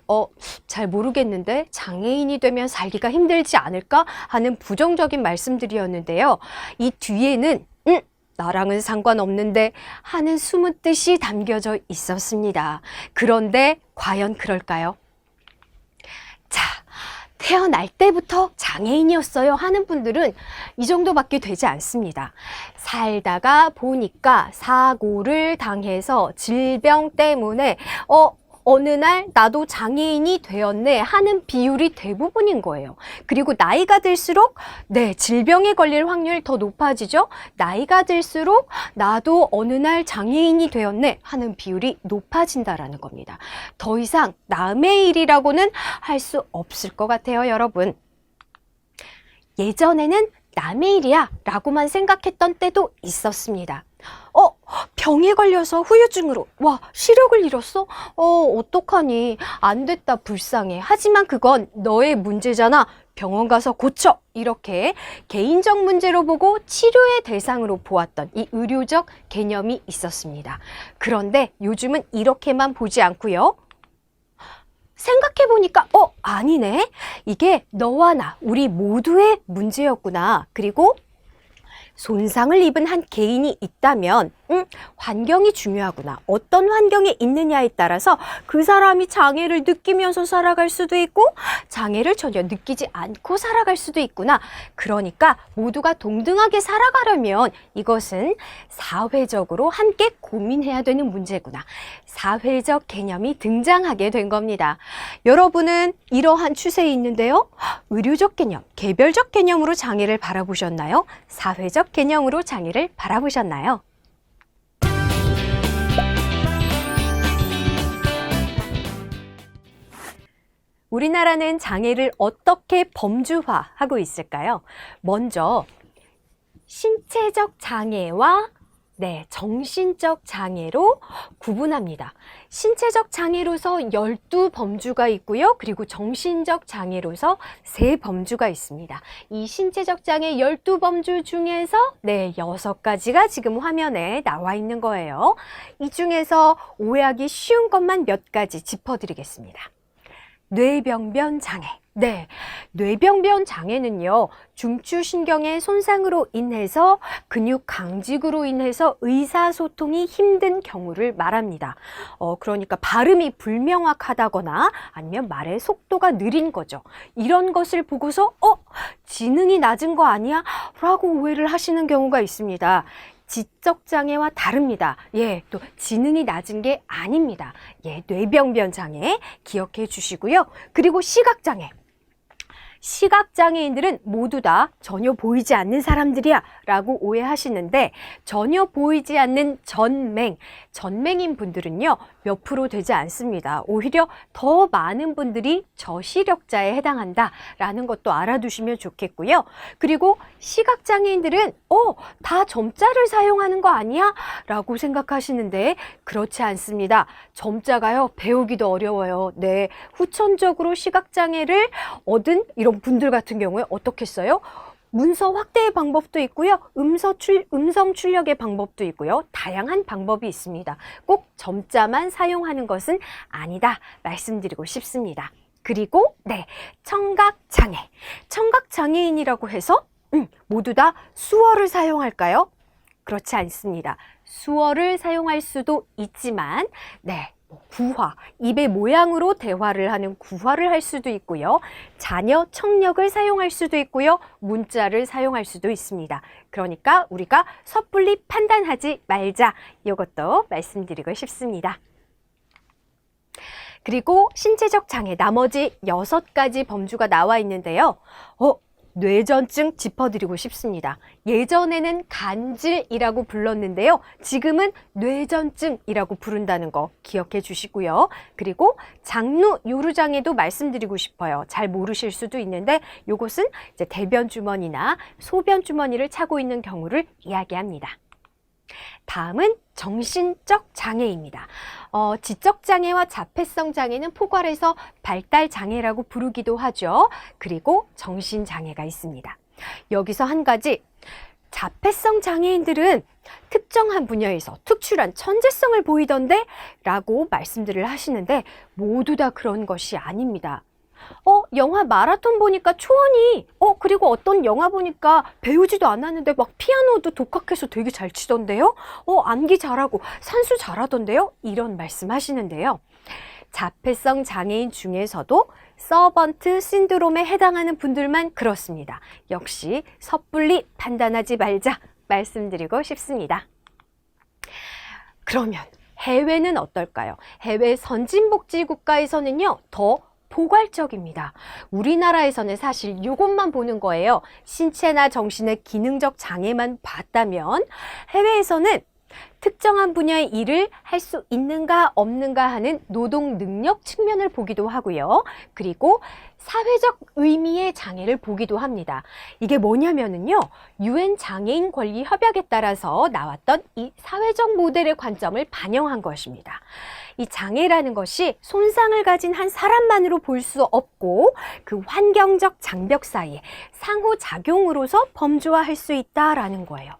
잘 모르겠는데 장애인이 되면 살기가 힘들지 않을까 하는 부정적인 말씀들이었는데요. 이 뒤에는 나랑은 상관없는데 하는 숨은 뜻이 담겨져 있었습니다. 그런데 과연 그럴까요? 자, 태어날 때부터 장애인이었어요 하는 분들은 이 정도밖에 되지 않습니다. 살다가 보니까 사고를 당해서 질병 때문에 어느 날 나도 장애인이 되었네 하는 비율이 대부분인 거예요. 그리고 나이가 들수록 네, 질병에 걸릴 확률이 더 높아지죠. 나이가 들수록 나도 어느 날 장애인이 되었네 하는 비율이 높아진다라는 겁니다. 더 이상 남의 일이라고는 할 수 없을 것 같아요, 여러분. 예전에는 남의 일이야 라고만 생각했던 때도 있었습니다. 병에 걸려서 후유증으로 시력을 잃었어? 어떡하니? 안 됐다, 불쌍해. 하지만 그건 너의 문제잖아. 병원 가서 고쳐. 이렇게 개인적 문제로 보고 치료의 대상으로 보았던 이 의료적 개념이 있었습니다. 그런데 요즘은 이렇게만 보지 않고요. 생각해보니까 아니네. 이게 너와 나, 우리 모두의 문제였구나. 그리고 손상을 입은 한 개인이 있다면 환경이 중요하구나. 어떤 환경에 있느냐에 따라서 그 사람이 장애를 느끼면서 살아갈 수도 있고 장애를 전혀 느끼지 않고 살아갈 수도 있구나. 그러니까 모두가 동등하게 살아가려면 이것은 사회적으로 함께 고민해야 되는 문제구나. 사회적 개념이 등장하게 된 겁니다. 여러분은 이러한 추세에 있는데요. 의료적 개념, 개별적 개념으로 장애를 바라보셨나요? 사회적 개념으로 장애를 바라보셨나요? 우리나라는 장애를 어떻게 범주화하고 있을까요? 먼저 신체적 장애와 정신적 장애로 구분합니다. 신체적 장애로서 12범주가 있고요. 그리고 정신적 장애로서 3범주가 있습니다. 이 신체적 장애 12범주 중에서 6가지가 지금 화면에 나와 있는 거예요. 이 중에서 오해하기 쉬운 것만 몇 가지 짚어드리겠습니다. 뇌병변 장애, 네, 뇌병변 장애는요, 중추신경의 손상으로 인해서 근육 강직으로 인해서 의사소통이 힘든 경우를 말합니다. 그러니까 발음이 불명확하다거나 아니면 말의 속도가 느린 거죠. 이런 것을 보고서 지능이 낮은 거 아니야? 라고 오해를 하시는 경우가 있습니다. 지적장애와 다릅니다. 예, 또 지능이 낮은 게 아닙니다. 예, 뇌병변 장애 기억해 주시고요. 그리고 시각장애. 시각장애인들은 모두 다 전혀 보이지 않는 사람들이야 라고 오해하시는데 전혀 보이지 않는 전맹인 분들은요 몇 프로 되지 않습니다. 오히려 더 많은 분들이 저시력자에 해당한다 라는 것도 알아두시면 좋겠고요. 그리고 시각장애인들은 다 점자를 사용하는 거 아니야? 라고 생각하시는데 그렇지 않습니다. 점자가요 배우기도 어려워요. 네, 후천적으로 시각장애를 얻은 이런 분들 같은 경우에 어떻게 써요? 문서 확대의 방법도 있고요. 음성 출력의 방법도 있고요. 다양한 방법이 있습니다. 꼭 점자만 사용하는 것은 아니다 말씀드리고 싶습니다. 그리고 청각장애. 청각장애인이라고 해서 모두 다 수어를 사용할까요? 그렇지 않습니다. 수어를 사용할 수도 있지만 구화, 입의 모양으로 대화를 하는 구화를 할 수도 있고요. 자녀 청력을 사용할 수도 있고요. 문자를 사용할 수도 있습니다. 그러니까 우리가 섣불리 판단하지 말자. 이것도 말씀드리고 싶습니다. 그리고 신체적 장애 나머지 6가지 범주가 나와 있는데요. 뇌전증 짚어드리고 싶습니다. 예전에는 간질이라고 불렀는데요. 지금은 뇌전증이라고 부른다는 거 기억해 주시고요. 그리고 장루 요루장애도 말씀드리고 싶어요. 잘 모르실 수도 있는데 이것은 이제 대변 주머니나 소변 주머니를 차고 있는 경우를 이야기합니다. 다음은 정신적 장애입니다. 지적 장애와 자폐성 장애는 포괄해서 발달 장애라고 부르기도 하죠. 그리고 정신 장애가 있습니다. 여기서 한 가지, 자폐성 장애인들은 특정한 분야에서 특출한 천재성을 보이던데 라고 말씀들을 하시는데 모두 다 그런 것이 아닙니다. 영화 마라톤 보니까 초원이 그리고 어떤 영화 보니까 배우지도 않았는데 막 피아노도 독학해서 되게 잘 치던데요. 암기 잘하고 산수 잘하던데요. 이런 말씀 하시는데요. 자폐성 장애인 중에서도 서번트 신드롬에 해당하는 분들만 그렇습니다. 역시 섣불리 판단하지 말자 말씀드리고 싶습니다. 그러면 해외는 어떨까요? 해외 선진복지 국가에서는요, 더 포괄적입니다. 우리나라에서는 사실 이것만 보는 거예요. 신체나 정신의 기능적 장애만 봤다면 해외에서는 특정한 분야의 일을 할 수 있는가 없는가 하는 노동 능력 측면을 보기도 하고요. 그리고 사회적 의미의 장애를 보기도 합니다. 이게 뭐냐면은요, UN 장애인 권리 협약에 따라서 나왔던 이 사회적 모델의 관점을 반영한 것입니다. 이 장애라는 것이 손상을 가진 한 사람만으로 볼 수 없고 그 환경적 장벽 사이에 상호작용으로서 범주화할 수 있다라는 거예요.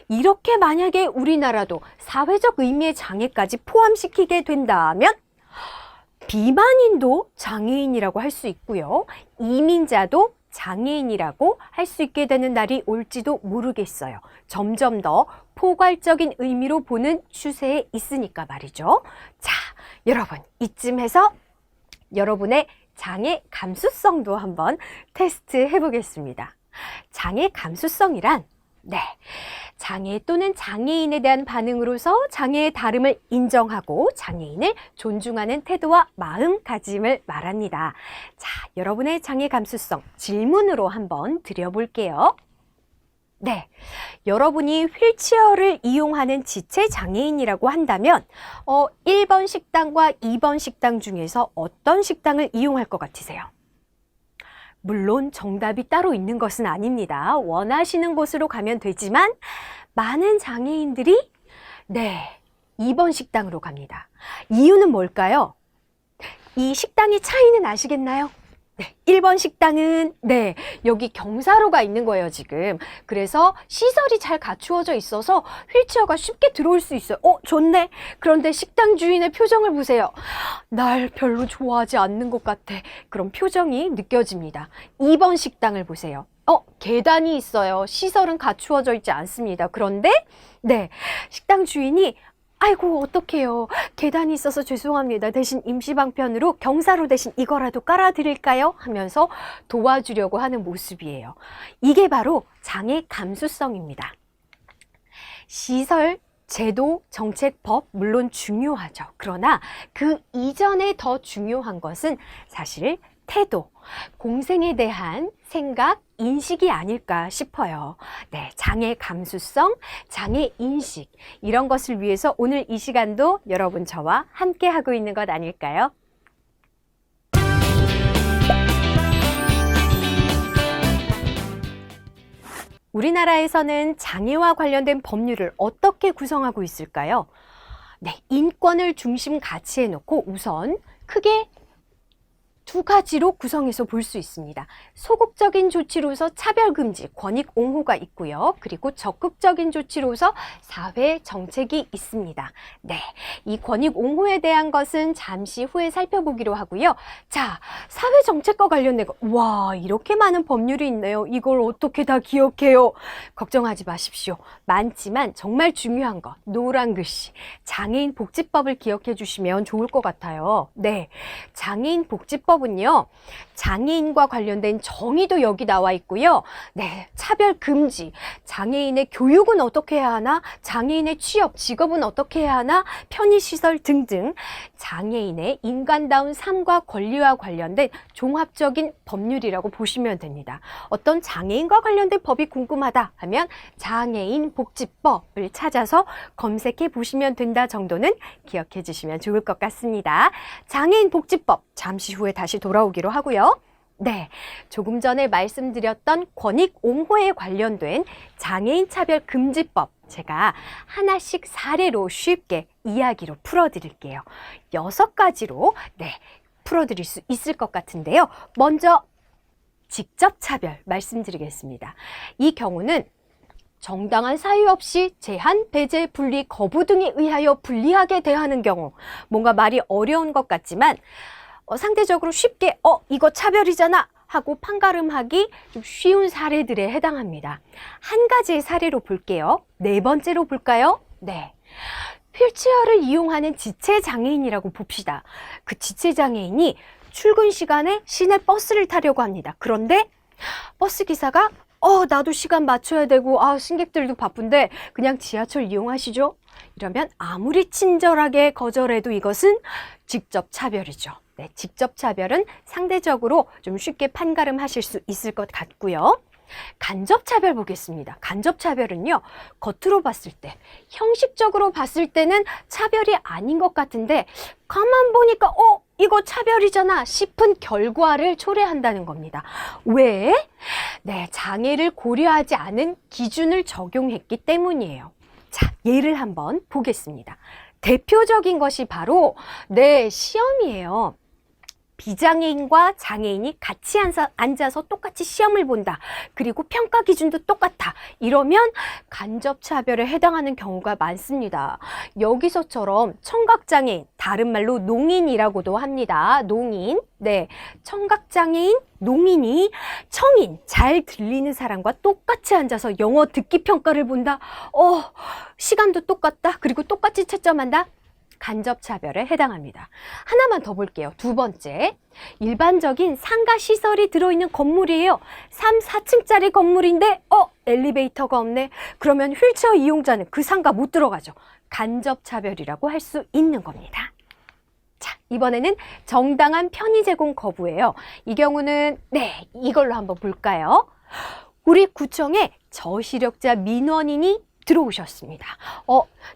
이렇게 만약에 우리나라도 사회적 의미의 장애까지 포함시키게 된다면 비만인도 장애인이라고 할 수 있고요. 이민자도 장애인이라고 할 수 있게 되는 날이 올지도 모르겠어요. 점점 더 포괄적인 의미로 보는 추세에 있으니까 말이죠. 자, 여러분, 이쯤 해서 여러분의 장애 감수성도 한번 테스트 해보겠습니다. 장애 감수성이란 장애 또는 장애인에 대한 반응으로서 장애의 다름을 인정하고 장애인을 존중하는 태도와 마음가짐을 말합니다. 자, 여러분의 장애 감수성 질문으로 한번 드려볼게요. 여러분이 휠체어를 이용하는 지체 장애인이라고 한다면 1번 식당과 2번 식당 중에서 어떤 식당을 이용할 것 같으세요? 물론 정답이 따로 있는 것은 아닙니다. 원하시는 곳으로 가면 되지만 많은 장애인들이 2번 식당으로 갑니다. 이유는 뭘까요? 이 식당의 차이는 아시겠나요? 네, 1번 식당은 네, 여기 경사로가 있는 거예요, 지금. 그래서 시설이 잘 갖추어져 있어서 휠체어가 쉽게 들어올 수 있어요. 좋네. 그런데 식당 주인의 표정을 보세요. 날 별로 좋아하지 않는 것 같아. 그런 표정이 느껴집니다. 2번 식당을 보세요. 계단이 있어요. 시설은 갖추어져 있지 않습니다. 그런데 네, 식당 주인이 아이고 어떡해요. 계단이 있어서 죄송합니다. 대신 임시방편으로 경사로 대신 이거라도 깔아드릴까요? 하면서 도와주려고 하는 모습이에요. 이게 바로 장애 감수성입니다. 시설, 제도, 정책, 법 물론 중요하죠. 그러나 그 이전에 더 중요한 것은 사실 태도, 공생에 대한 생각, 인식이 아닐까 싶어요. 네, 장애 감수성, 장애 인식 이런 것을 위해서 오늘 이 시간도 여러분 저와 함께 하고 있는 것 아닐까요? 우리나라에서는 장애와 관련된 법률을 어떻게 구성하고 있을까요? 네, 인권을 중심 가치에 놓고 우선 크게 두 가지로 구성해서 볼 수 있습니다. 소극적인 조치로서 차별금지, 권익옹호가 있고요. 그리고 적극적인 조치로서 사회 정책이 있습니다. 네, 이 권익옹호에 대한 것은 잠시 후에 살펴보기로 하고요. 자, 사회 정책과 관련된 거, 와, 이렇게 많은 법률이 있네요. 이걸 어떻게 다 기억해요? 걱정하지 마십시오. 많지만 정말 중요한 거, 노란 글씨, 장애인 복지법을 기억해 주시면 좋을 것 같아요. 네, 장애인 복지법 은요, 장애인과 관련된 정의도 여기 나와 있고요. 네, 차별 금지, 장애인의 교육은 어떻게 해야 하나, 장애인의 취업, 직업은 어떻게 해야 하나, 편의시설 등등 장애인의 인간다운 삶과 권리와 관련된 종합적인 법률이라고 보시면 됩니다. 어떤 장애인과 관련된 법이 궁금하다 하면 장애인 복지법을 찾아서 검색해 보시면 된다 정도는 기억해 주시면 좋을 것 같습니다. 장애인 복지법 잠시 후에 다시 돌아오기로 하고요. 네, 조금 전에 말씀드렸던 권익옹호에 관련된 장애인 차별 금지법 제가 하나씩 사례로 쉽게 이야기로 풀어드릴게요. 6가지로 네, 풀어드릴 수 있을 것 같은데요. 먼저 직접 차별 말씀드리겠습니다. 이 경우는 정당한 사유 없이 제한, 배제, 분리, 거부 등에 의하여 불리하게 대하는 경우, 뭔가 말이 어려운 것 같지만 상대적으로 쉽게 이거 차별이잖아 하고 판가름하기 좀 쉬운 사례들에 해당합니다. 한 가지의 사례로 볼게요. 4번째로 볼까요? 네, 휠체어를 이용하는 지체장애인이라고 봅시다. 그 지체장애인이 출근 시간에 시내 버스를 타려고 합니다. 그런데 버스 기사가 나도 시간 맞춰야 되고 승객들도 바쁜데 그냥 지하철 이용하시죠? 이러면 아무리 친절하게 거절해도 이것은 직접 차별이죠. 네, 직접 차별은 상대적으로 좀 쉽게 판가름하실 수 있을 것 같고요. 간접 차별 보겠습니다. 간접 차별은요, 겉으로 봤을 때, 형식적으로 봤을 때는 차별이 아닌 것 같은데 가만 보니까 이거 차별이잖아 싶은 결과를 초래한다는 겁니다. 왜? 네, 장애를 고려하지 않은 기준을 적용했기 때문이에요. 자, 예를 한번 보겠습니다. 대표적인 것이 바로 시험이에요. 비장애인과 장애인이 같이 앉아서 똑같이 시험을 본다. 그리고 평가 기준도 똑같아. 이러면 간접차별에 해당하는 경우가 많습니다. 여기서처럼 청각장애인, 다른 말로 농인이라고도 합니다. 농인. 네, 청각장애인, 농인이 청인, 잘 들리는 사람과 똑같이 앉아서 영어 듣기 평가를 본다. 시간도 똑같다. 그리고 똑같이 채점한다. 간접차별에 해당합니다. 하나만 더 볼게요. 2번째, 일반적인 상가시설이 들어있는 건물이에요. 3, 4층짜리 건물인데 엘리베이터가 없네. 그러면 휠체어 이용자는 그 상가 못 들어가죠. 간접차별이라고 할 수 있는 겁니다. 자, 이번에는 정당한 편의 제공 거부예요. 이 경우는 이걸로 한번 볼까요? 우리 구청에 저시력자 민원인이 들어오셨습니다.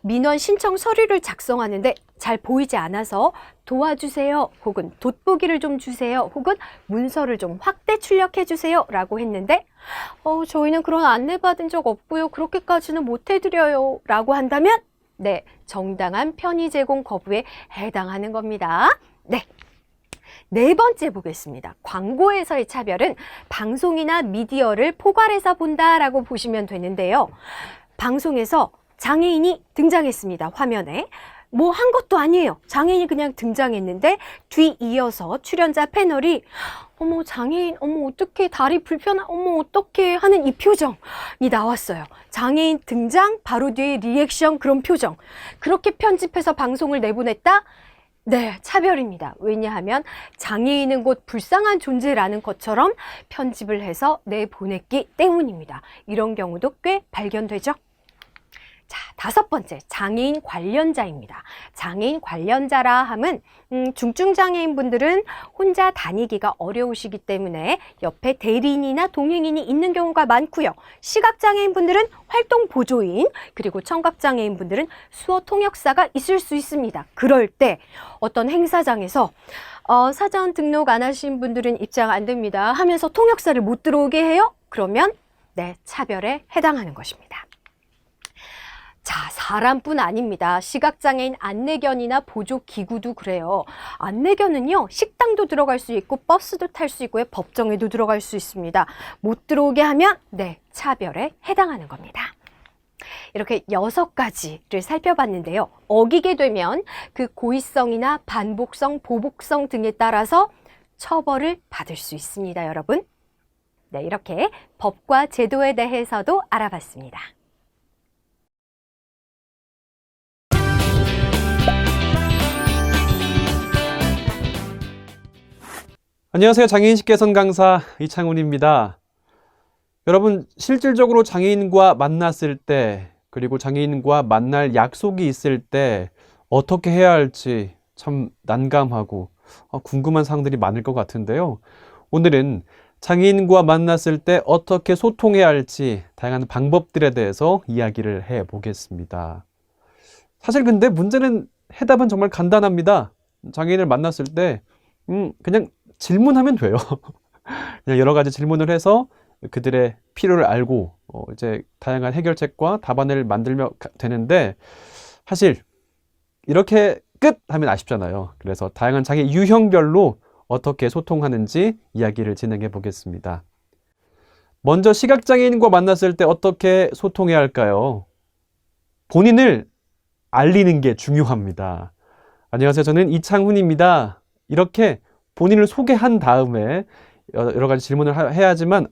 민원 신청 서류를 작성하는데 잘 보이지 않아서 도와주세요, 혹은 돋보기를 좀 주세요, 혹은 문서를 좀 확대 출력해 주세요 라고 했는데 저희는 그런 안내 받은 적 없고요, 그렇게까지는 못 해드려요 라고 한다면 정당한 편의 제공 거부에 해당하는 겁니다. 네, 네 번째 보겠습니다. 광고에서의 차별은 방송이나 미디어를 포괄해서 본다라고 보시면 되는데요. 방송에서 장애인이 등장했습니다. 화면에. 뭐 한 것도 아니에요. 장애인이 그냥 등장했는데 뒤이어서 출연자 패널이 어머 장애인, 어머 어떡해, 다리 불편한, 어머 어떡해 하는 이 표정이 나왔어요. 장애인 등장, 바로 뒤에 리액션, 그런 표정. 그렇게 편집해서 방송을 내보냈다? 네, 차별입니다. 왜냐하면 장애인은 곧 불쌍한 존재라는 것처럼 편집을 해서 내보냈기 때문입니다. 이런 경우도 꽤 발견되죠. 자, 다섯 번째, 장애인 관련자입니다. 장애인 관련자라 함은 중증 장애인분들은 혼자 다니기가 어려우시기 때문에 옆에 대리인이나 동행인이 있는 경우가 많고요. 시각장애인분들은 활동 보조인, 그리고 청각장애인분들은 수어 통역사가 있을 수 있습니다. 그럴 때 어떤 행사장에서 사전 등록 안 하신 분들은 입장 안 됩니다 하면서 통역사를 못 들어오게 해요? 그러면 네, 차별에 해당하는 것입니다. 자, 사람뿐 아닙니다. 시각장애인 안내견이나 보조기구도 그래요. 안내견은요, 식당도 들어갈 수 있고 버스도 탈 수 있고요, 법정에도 들어갈 수 있습니다. 못 들어오게 하면 네, 차별에 해당하는 겁니다. 이렇게 6가지를 살펴봤는데요. 어기게 되면 그 고의성이나 반복성, 보복성 등에 따라서 처벌을 받을 수 있습니다, 여러분. 네, 이렇게 법과 제도에 대해서도 알아봤습니다. 안녕하세요. 장애인식 개선 강사 이창훈입니다. 여러분, 실질적으로 장애인과 만났을 때, 그리고 장애인과 만날 약속이 있을 때 어떻게 해야 할지 참 난감하고 궁금한 사항들이 많을 것 같은데요. 오늘은 장애인과 만났을 때 어떻게 소통해야 할지 다양한 방법들에 대해서 이야기를 해보겠습니다. 사실 근데 문제는 해답은 정말 간단합니다. 장애인을 만났을 때 그냥 질문하면 돼요. 그냥 여러 가지 질문을 해서 그들의 필요를 알고 이제 다양한 해결책과 답안을 만들면 되는데, 사실 이렇게 끝 하면 아쉽잖아요. 그래서 다양한 장애 유형별로 어떻게 소통하는지 이야기를 진행해 보겠습니다. 먼저 시각장애인과 만났을 때 어떻게 소통해야 할까요? 본인을 알리는 게 중요합니다. 안녕하세요. 저는 이창훈입니다. 이렇게 본인을 소개한 다음에 여러 가지 질문을 해야지만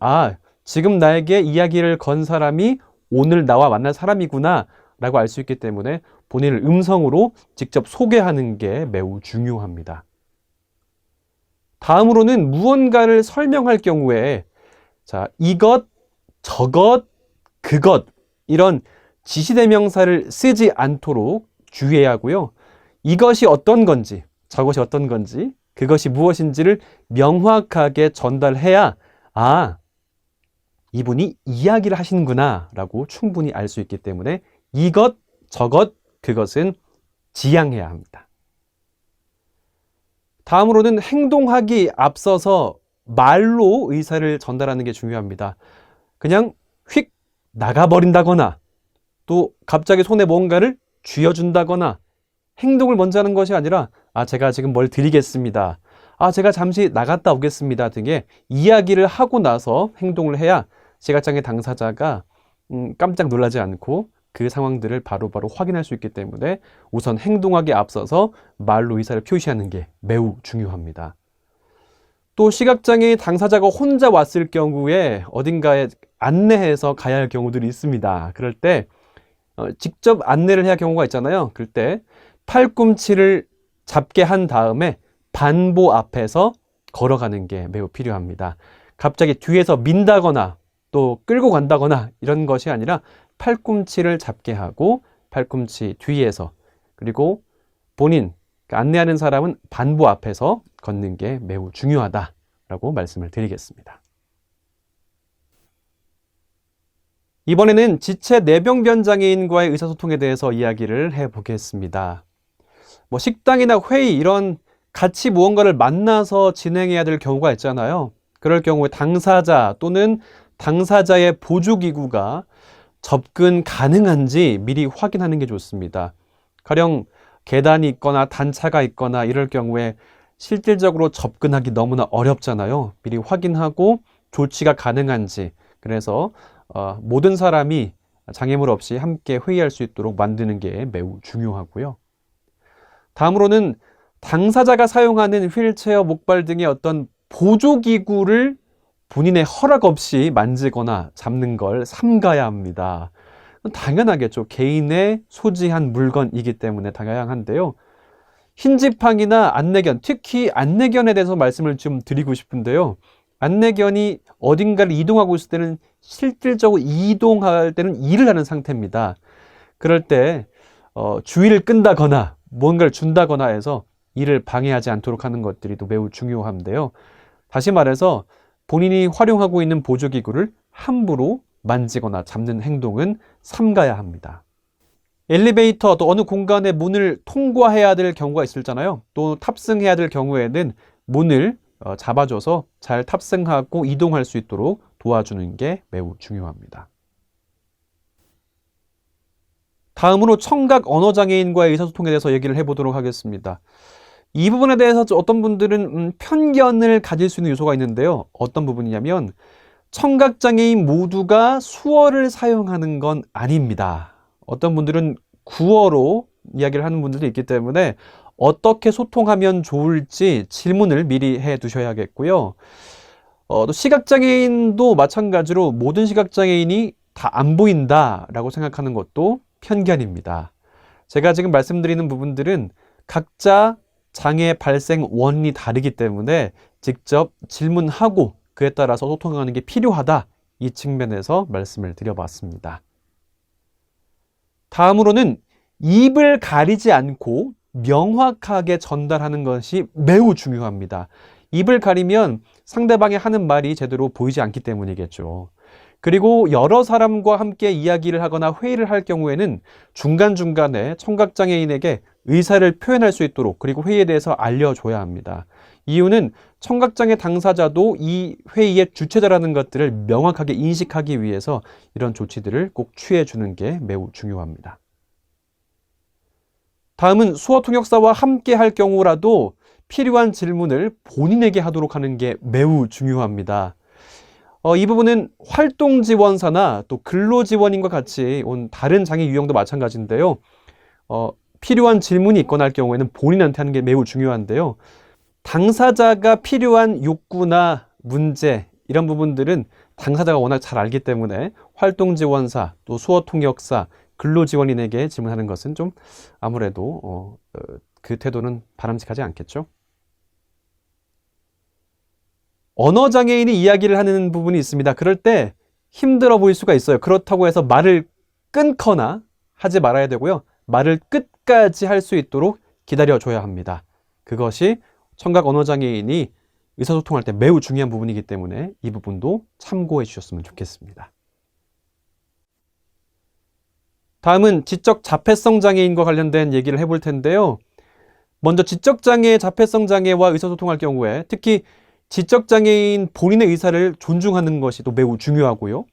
지금 나에게 이야기를 건 사람이 오늘 나와 만날 사람이구나 라고 알 수 있기 때문에 본인을 음성으로 직접 소개하는 게 매우 중요합니다. 다음으로는 무언가를 설명할 경우에 이것, 저것, 그것 이런 지시대명사를 쓰지 않도록 주의해야 하고요. 이것이 어떤 건지, 저것이 어떤 건지, 그것이 무엇인지를 명확하게 전달해야 이분이 이야기를 하시는구나 라고 충분히 알 수 있기 때문에 이것, 저것, 그것은 지양해야 합니다. 다음으로는 행동하기 앞서서 말로 의사를 전달하는 게 중요합니다. 그냥 휙 나가버린다거나 또 갑자기 손에 뭔가를 쥐어준다거나 행동을 먼저 하는 것이 아니라 제가 지금 뭘 드리겠습니다. 제가 잠시 나갔다 오겠습니다 등의 이야기를 하고 나서 행동을 해야 시각장애 당사자가 깜짝 놀라지 않고 그 상황들을 바로바로 확인할 수 있기 때문에 우선 행동하기에 앞서서 말로 의사를 표시하는 게 매우 중요합니다. 또 시각장애 당사자가 혼자 왔을 경우에 어딘가에 안내해서 가야 할 경우들이 있습니다. 그럴 때 직접 안내를 해야 할 경우가 있잖아요. 그럴 때 팔꿈치를 잡게 한 다음에 반보 앞에서 걸어가는 게 매우 필요합니다. 갑자기 뒤에서 민다거나 또 끌고 간다거나 이런 것이 아니라 팔꿈치를 잡게 하고 팔꿈치 뒤에서, 그리고 본인, 안내하는 사람은 반보 앞에서 걷는 게 매우 중요하다라고 말씀을 드리겠습니다. 이번에는 지체 뇌병변 장애인과의 의사소통에 대해서 이야기를 해보겠습니다. 식당이나 회의 이런 같이 무언가를 만나서 진행해야 될 경우가 있잖아요. 그럴 경우에 당사자 또는 당사자의 보조기구가 접근 가능한지 미리 확인하는 게 좋습니다. 가령 계단이 있거나 단차가 있거나 이럴 경우에 실질적으로 접근하기 너무나 어렵잖아요. 미리 확인하고 조치가 가능한지. 그래서 모든 사람이 장애물 없이 함께 회의할 수 있도록 만드는 게 매우 중요하고요. 다음으로는 당사자가 사용하는 휠체어, 목발 등의 어떤 보조기구를 본인의 허락 없이 만지거나 잡는 걸 삼가야 합니다. 당연하겠죠. 개인의 소지한 물건이기 때문에 당연한데요. 흰지팡이나 안내견, 특히 안내견에 대해서 말씀을 좀 드리고 싶은데요. 안내견이 어딘가를 이동하고 있을 때는 실질적으로 이동할 때는 일을 하는 상태입니다. 그럴 때 주의를 끈다거나 뭔가를 준다거나 해서 일을 방해하지 않도록 하는 것들이 또 매우 중요한데요. 다시 말해서 본인이 활용하고 있는 보조기구를 함부로 만지거나 잡는 행동은 삼가야 합니다. 엘리베이터 또 어느 공간의 문을 통과해야 될 경우가 있을잖아요. 또 탑승해야 될 경우에는 문을 잡아줘서 잘 탑승하고 이동할 수 있도록 도와주는 게 매우 중요합니다. 다음으로 청각 언어장애인과의 의사소통에 대해서 얘기를 해보도록 하겠습니다. 이 부분에 대해서 어떤 분들은 편견을 가질 수 있는 요소가 있는데요. 어떤 부분이냐면 청각장애인 모두가 수어를 사용하는 건 아닙니다. 어떤 분들은 구어로 이야기를 하는 분들도 있기 때문에 어떻게 소통하면 좋을지 질문을 미리 해 두셔야겠고요. 또 시각장애인도 마찬가지로 모든 시각장애인이 다 안 보인다라고 생각하는 것도 편견입니다. 제가 지금 말씀드리는 부분들은 각자 장애 발생 원인이 다르기 때문에 직접 질문하고 그에 따라서 소통하는 게 필요하다. 이 측면에서 말씀을 드려봤습니다. 다음으로는 입을 가리지 않고 명확하게 전달하는 것이 매우 중요합니다. 입을 가리면 상대방이 하는 말이 제대로 보이지 않기 때문이겠죠. 그리고 여러 사람과 함께 이야기를 하거나 회의를 할 경우에는 중간중간에 청각장애인에게 의사를 표현할 수 있도록 그리고 회의에 대해서 알려줘야 합니다. 이유는 청각장애 당사자도 이 회의의 주체자라는 것들을 명확하게 인식하기 위해서 이런 조치들을 꼭 취해주는 게 매우 중요합니다. 다음은 수어통역사와 함께 할 경우라도 필요한 질문을 본인에게 하도록 하는 게 매우 중요합니다. 이 부분은 활동지원사나 또 근로지원인과 같이 온 다른 장애 유형도 마찬가지인데요. 필요한 질문이 있거나 할 경우에는 본인한테 하는 게 매우 중요한데요. 당사자가 필요한 욕구나 문제 이런 부분들은 당사자가 워낙 잘 알기 때문에 활동지원사, 또 수어통역사, 근로지원인에게 질문하는 것은 좀 아무래도 그 태도는 바람직하지 않겠죠. 언어장애인이 이야기를 하는 부분이 있습니다. 그럴 때 힘들어 보일 수가 있어요. 그렇다고 해서 말을 끊거나 하지 말아야 되고요. 말을 끝까지 할 수 있도록 기다려줘야 합니다. 그것이 청각 언어장애인이 의사소통할 때 매우 중요한 부분이기 때문에 이 부분도 참고해 주셨으면 좋겠습니다. 다음은 지적 자폐성 장애인과 관련된 얘기를 해볼 텐데요. 먼저 지적장애, 자폐성 장애와 의사소통할 경우에 특히 지적장애인 본인의 의사를 존중하는 것이 또 매우 중요하고요.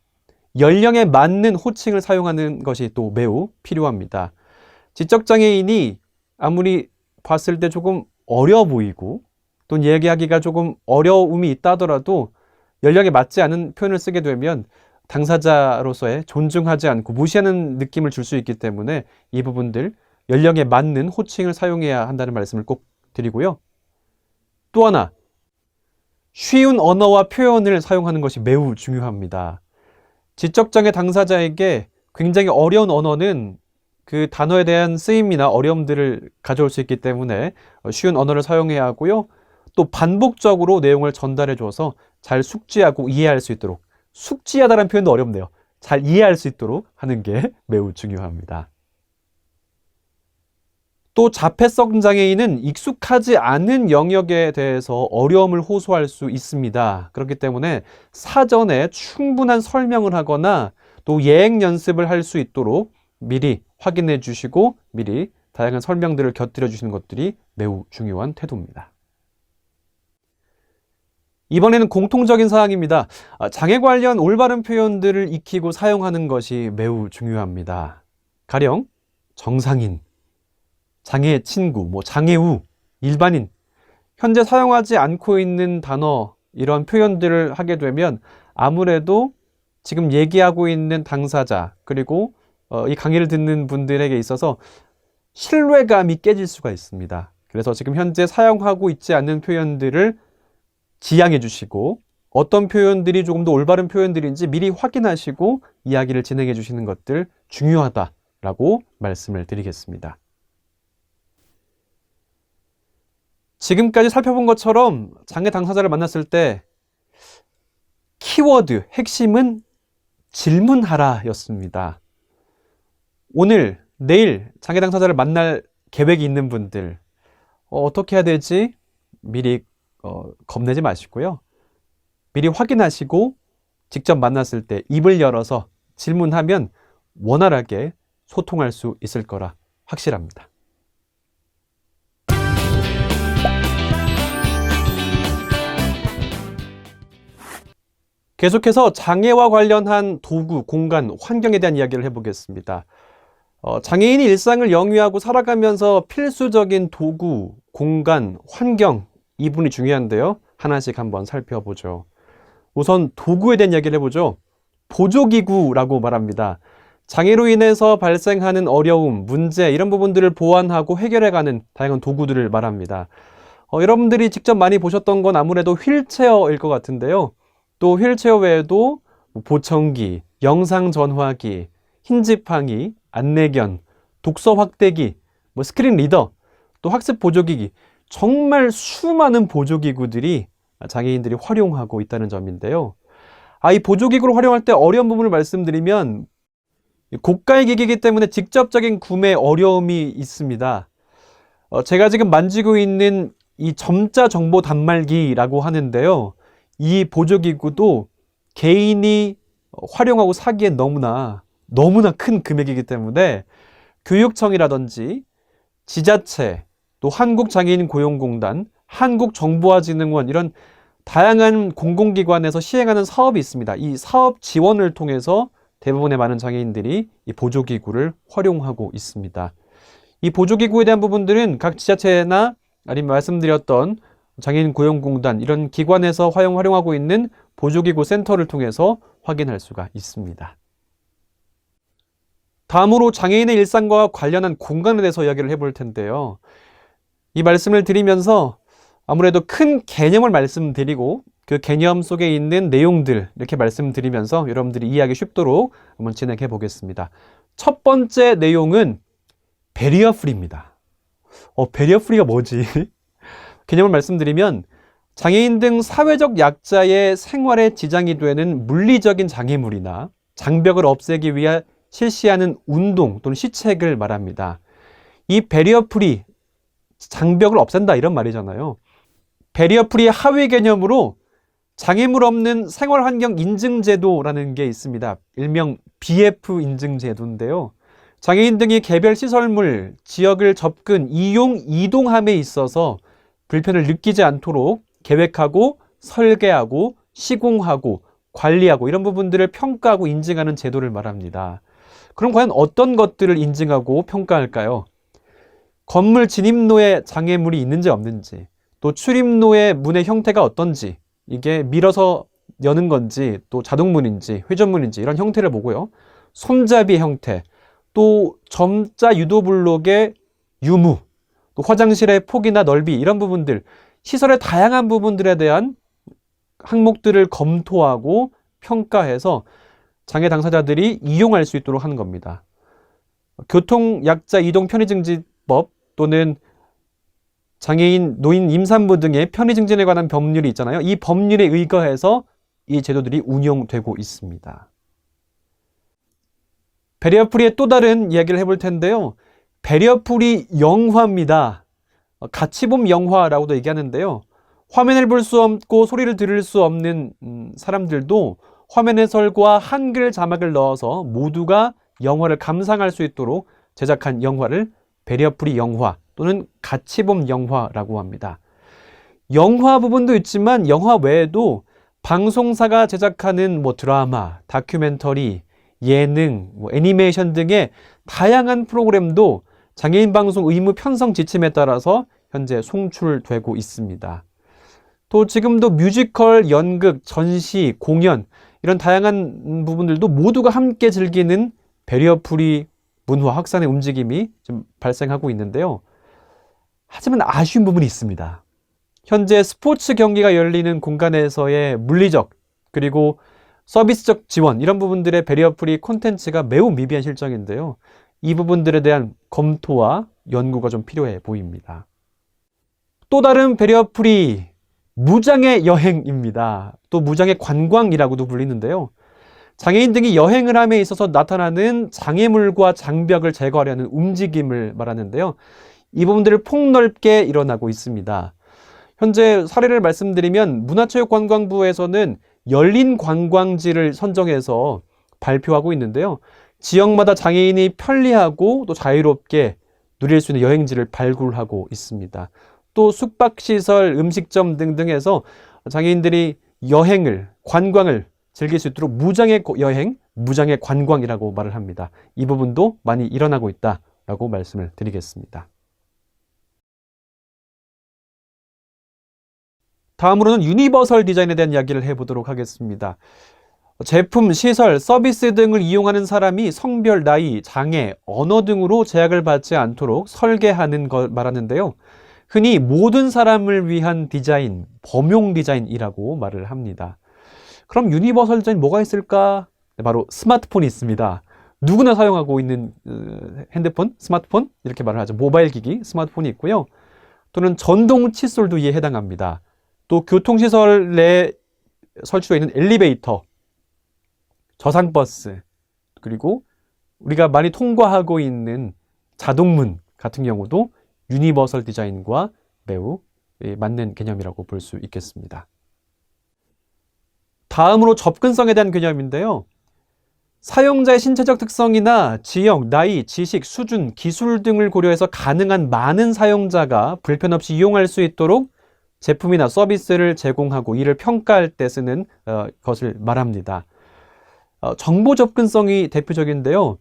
연령에 맞는 호칭을 사용하는 것이 또 매우 필요합니다. 지적장애인이 아무리 봤을 때 조금 어려 보이고 또 얘기하기가 조금 어려움이 있다 하더라도 연령에 맞지 않은 표현을 쓰게 되면 당사자로서의 존중하지 않고 무시하는 느낌을 줄 수 있기 때문에 이 부분들 연령에 맞는 호칭을 사용해야 한다는 말씀을 꼭 드리고요. 또 하나, 쉬운 언어와 표현을 사용하는 것이 매우 중요합니다. 지적장애 당사자에게 굉장히 어려운 언어는 그 단어에 대한 쓰임이나 어려움들을 가져올 수 있기 때문에 쉬운 언어를 사용해야 하고요. 또 반복적으로 내용을 전달해줘서 잘 숙지하고 이해할 수 있도록, 숙지하다라는 표현도 어렵네요. 잘 이해할 수 있도록 하는 게 매우 중요합니다. 또 자폐성 장애인은 익숙하지 않은 영역에 대해서 어려움을 호소할 수 있습니다. 그렇기 때문에 사전에 충분한 설명을 하거나 또 예행 연습을 할 수 있도록 미리 확인해 주시고 미리 다양한 설명들을 곁들여 주시는 것들이 매우 중요한 태도입니다. 이번에는 공통적인 사항입니다. 장애 관련 올바른 표현들을 익히고 사용하는 것이 매우 중요합니다. 가령 정상인, 장애 친구, 장애우, 일반인, 현재 사용하지 않고 있는 단어, 이런 표현들을 하게 되면 아무래도 지금 얘기하고 있는 당사자, 그리고 이 강의를 듣는 분들에게 있어서 신뢰감이 깨질 수가 있습니다. 그래서 지금 현재 사용하고 있지 않는 표현들을 지양해 주시고, 어떤 표현들이 조금 더 올바른 표현들인지 미리 확인하시고 이야기를 진행해 주시는 것들 중요하다라고 말씀을 드리겠습니다. 지금까지 살펴본 것처럼 장애 당사자를 만났을 때 키워드, 핵심은 질문하라 였습니다. 오늘, 내일 장애 당사자를 만날 계획이 있는 분들, 어떻게 해야 될지 미리 겁내지 마시고요. 미리 확인하시고 직접 만났을 때 입을 열어서 질문하면 원활하게 소통할 수 있을 거라 확실합니다. 계속해서 장애와 관련한 도구, 공간, 환경에 대한 이야기를 해보겠습니다. 장애인이 일상을 영위하고 살아가면서 필수적인 도구, 공간, 환경, 이분이 중요한데요. 하나씩 한번 살펴보죠. 우선 도구에 대한 이야기를 해보죠. 보조기구라고 말합니다. 장애로 인해서 발생하는 어려움, 문제, 이런 부분들을 보완하고 해결해가는 다양한 도구들을 말합니다. 여러분들이 직접 많이 보셨던 건 아무래도 휠체어일 것 같은데요. 또 휠체어 외에도 보청기, 영상전화기, 흰지팡이, 안내견, 독서 확대기, 스크린 리더, 또 학습 보조기기, 정말 수많은 보조기구들이 장애인들이 활용하고 있다는 점인데요. 이 보조기구를 활용할 때 어려운 부분을 말씀드리면 고가의 기기이기 때문에 직접적인 구매 어려움이 있습니다. 제가 지금 만지고 있는 이 점자 정보 단말기라고 하는데요. 이 보조기구도 개인이 활용하고 사기엔 너무나 큰 금액이기 때문에 교육청이라든지 지자체, 또 한국장애인고용공단, 한국정보화진흥원, 이런 다양한 공공기관에서 시행하는 사업이 있습니다. 이 사업 지원을 통해서 대부분의 많은 장애인들이 이 보조기구를 활용하고 있습니다. 이 보조기구에 대한 부분들은 각 지자체나 아니면 말씀드렸던 장애인고용공단, 이런 기관에서 활용하고 있는 보조기구 센터를 통해서 확인할 수가 있습니다. 다음으로 장애인의 일상과 관련한 공간에 대해서 이야기를 해볼 텐데요. 이 말씀을 드리면서 아무래도 큰 개념을 말씀드리고 그 개념 속에 있는 내용들 이렇게 말씀드리면서 여러분들이 이해하기 쉽도록 한번 진행해 보겠습니다. 첫 번째 내용은 베리어 프리입니다. 베리어 프리가 뭐지? 개념을 말씀드리면 장애인 등 사회적 약자의 생활에 지장이 되는 물리적인 장애물이나 장벽을 없애기 위해 실시하는 운동 또는 시책을 말합니다. 이 베리어 프리, 장벽을 없앤다 이런 말이잖아요. 베리어 프리의 하위 개념으로 장애물 없는 생활환경 인증제도라는 게 있습니다. 일명 BF 인증제도인데요. 장애인 등이 개별 시설물, 지역을 접근, 이동함에 있어서 불편을 느끼지 않도록 계획하고 설계하고 시공하고 관리하고 이런 부분들을 평가하고 인증하는 제도를 말합니다. 그럼 과연 어떤 것들을 인증하고 평가할까요? 건물 진입로에 장애물이 있는지 없는지, 또 출입로의 문의 형태가 어떤지, 이게 밀어서 여는 건지 또 자동문인지 회전문인지 이런 형태를 보고요. 손잡이의 형태, 또 점자 유도블록의 유무, 또 화장실의 폭이나 넓이, 이런 부분들, 시설의 다양한 부분들에 대한 항목들을 검토하고 평가해서 장애 당사자들이 이용할 수 있도록 하는 겁니다. 교통약자 이동 편의증진법 또는 장애인, 노인, 임산부 등의 편의증진에 관한 법률이 있잖아요. 이 법률에 의거해서 이 제도들이 운용되고 있습니다. 베리어 프리의 또 다른 이야기를 해볼 텐데요. 베리어 프리 영화입니다. 가치봄 영화라고도 얘기하는데요. 화면을 볼 수 없고 소리를 들을 수 없는 사람들도 화면 해설과 한글 자막을 넣어서 모두가 영화를 감상할 수 있도록 제작한 영화를 베리어 프리 영화 또는 가치봄 영화라고 합니다. 영화 부분도 있지만 영화 외에도 방송사가 제작하는 드라마, 다큐멘터리, 예능, 애니메이션 등의 다양한 프로그램도 장애인 방송 의무 편성 지침에 따라서 현재 송출되고 있습니다. 또 지금도 뮤지컬, 연극, 전시, 공연 이런 다양한 부분들도 모두가 함께 즐기는 배리어프리 문화 확산의 움직임이 좀 발생하고 있는데요. 하지만 아쉬운 부분이 있습니다. 현재 스포츠 경기가 열리는 공간에서의 물리적 그리고 서비스적 지원 이런 부분들의 배리어프리 콘텐츠가 매우 미비한 실정인데요. 이 부분들에 대한 검토와 연구가 좀 필요해 보입니다. 또 다른 배리어프리 무장의 여행입니다. 또 무장의 관광이라고도 불리는데요. 장애인 등이 여행을 함에 있어서 나타나는 장애물과 장벽을 제거하려는 움직임을 말하는데요. 이 부분들을 폭넓게 일어나고 있습니다. 현재 사례를 말씀드리면 문화체육관광부에서는 열린 관광지를 선정해서 발표하고 있는데요. 지역마다 장애인이 편리하고 또 자유롭게 누릴 수 있는 여행지를 발굴하고 있습니다. 또 숙박시설, 음식점 등등에서 장애인들이 여행을, 관광을 즐길 수 있도록 무장의 여행, 무장의 관광이라고 말을 합니다. 이 부분도 많이 일어나고 있다라고 말씀을 드리겠습니다. 다음으로는 유니버설 디자인에 대한 이야기를 해보도록 하겠습니다. 제품, 시설, 서비스 등을 이용하는 사람이 성별, 나이, 장애, 언어 등으로 제약을 받지 않도록 설계하는 걸 말하는데요. 흔히 모든 사람을 위한 디자인, 범용 디자인이라고 말을 합니다. 그럼 유니버설 디자인 뭐가 있을까? 바로 스마트폰이 있습니다. 누구나 사용하고 있는 핸드폰, 스마트폰 이렇게 말을 하죠. 모바일 기기, 스마트폰이 있고요. 또는 전동 칫솔도 이에 해당합니다. 또 교통시설 내에 설치되어 있는 엘리베이터, 저상버스, 그리고 우리가 많이 통과하고 있는 자동문 같은 경우도 유니버설 디자인과 매우 맞는 개념이라고 볼 수 있겠습니다. 다음으로 접근성에 대한 개념인데요. 사용자의 신체적 특성이나 지역, 나이, 지식, 수준, 기술 등을 고려해서 가능한 많은 사용자가 불편 없이 이용할 수 있도록 제품이나 서비스를 제공하고 이를 평가할 때 쓰는 것을 말합니다. 정보 접근성이 대표적인데요.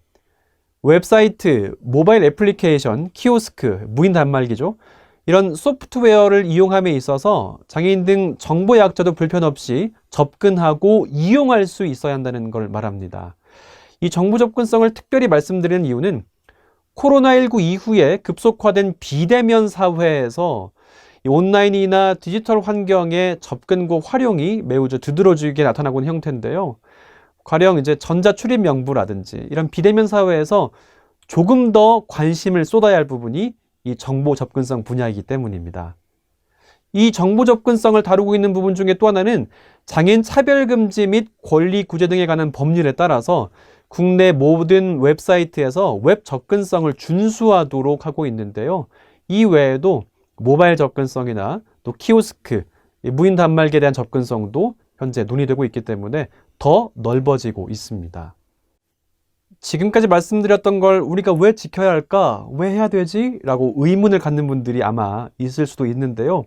웹사이트, 모바일 애플리케이션, 키오스크, 무인 단말기죠. 이런 소프트웨어를 이용함에 있어서 장애인 등 정보 약자도 불편 없이 접근하고 이용할 수 있어야 한다는 걸 말합니다. 이 정보 접근성을 특별히 말씀드리는 이유는 코로나19 이후에 급속화된 비대면 사회에서 온라인이나 디지털 환경의 접근과 활용이 매우 두드러지게 나타나고 있는 형태인데요. 가령 이제 전자출입 명부라든지 이런 비대면 사회에서 조금 더 관심을 쏟아야 할 부분이 이 정보 접근성 분야이기 때문입니다. 이 정보 접근성을 다루고 있는 부분 중에 또 하나는 장애인 차별금지 및 권리 구제 등에 관한 법률에 따라서 국내 모든 웹사이트에서 웹 접근성을 준수하도록 하고 있는데요. 이 외에도 모바일 접근성이나 또 키오스크, 무인 단말기에 대한 접근성도 현재 논의되고 있기 때문에 더 넓어지고 있습니다. 지금까지 말씀드렸던 걸 우리가 왜 지켜야 할까? 왜 해야 되지? 라고 의문을 갖는 분들이 아마 있을 수도 있는데요.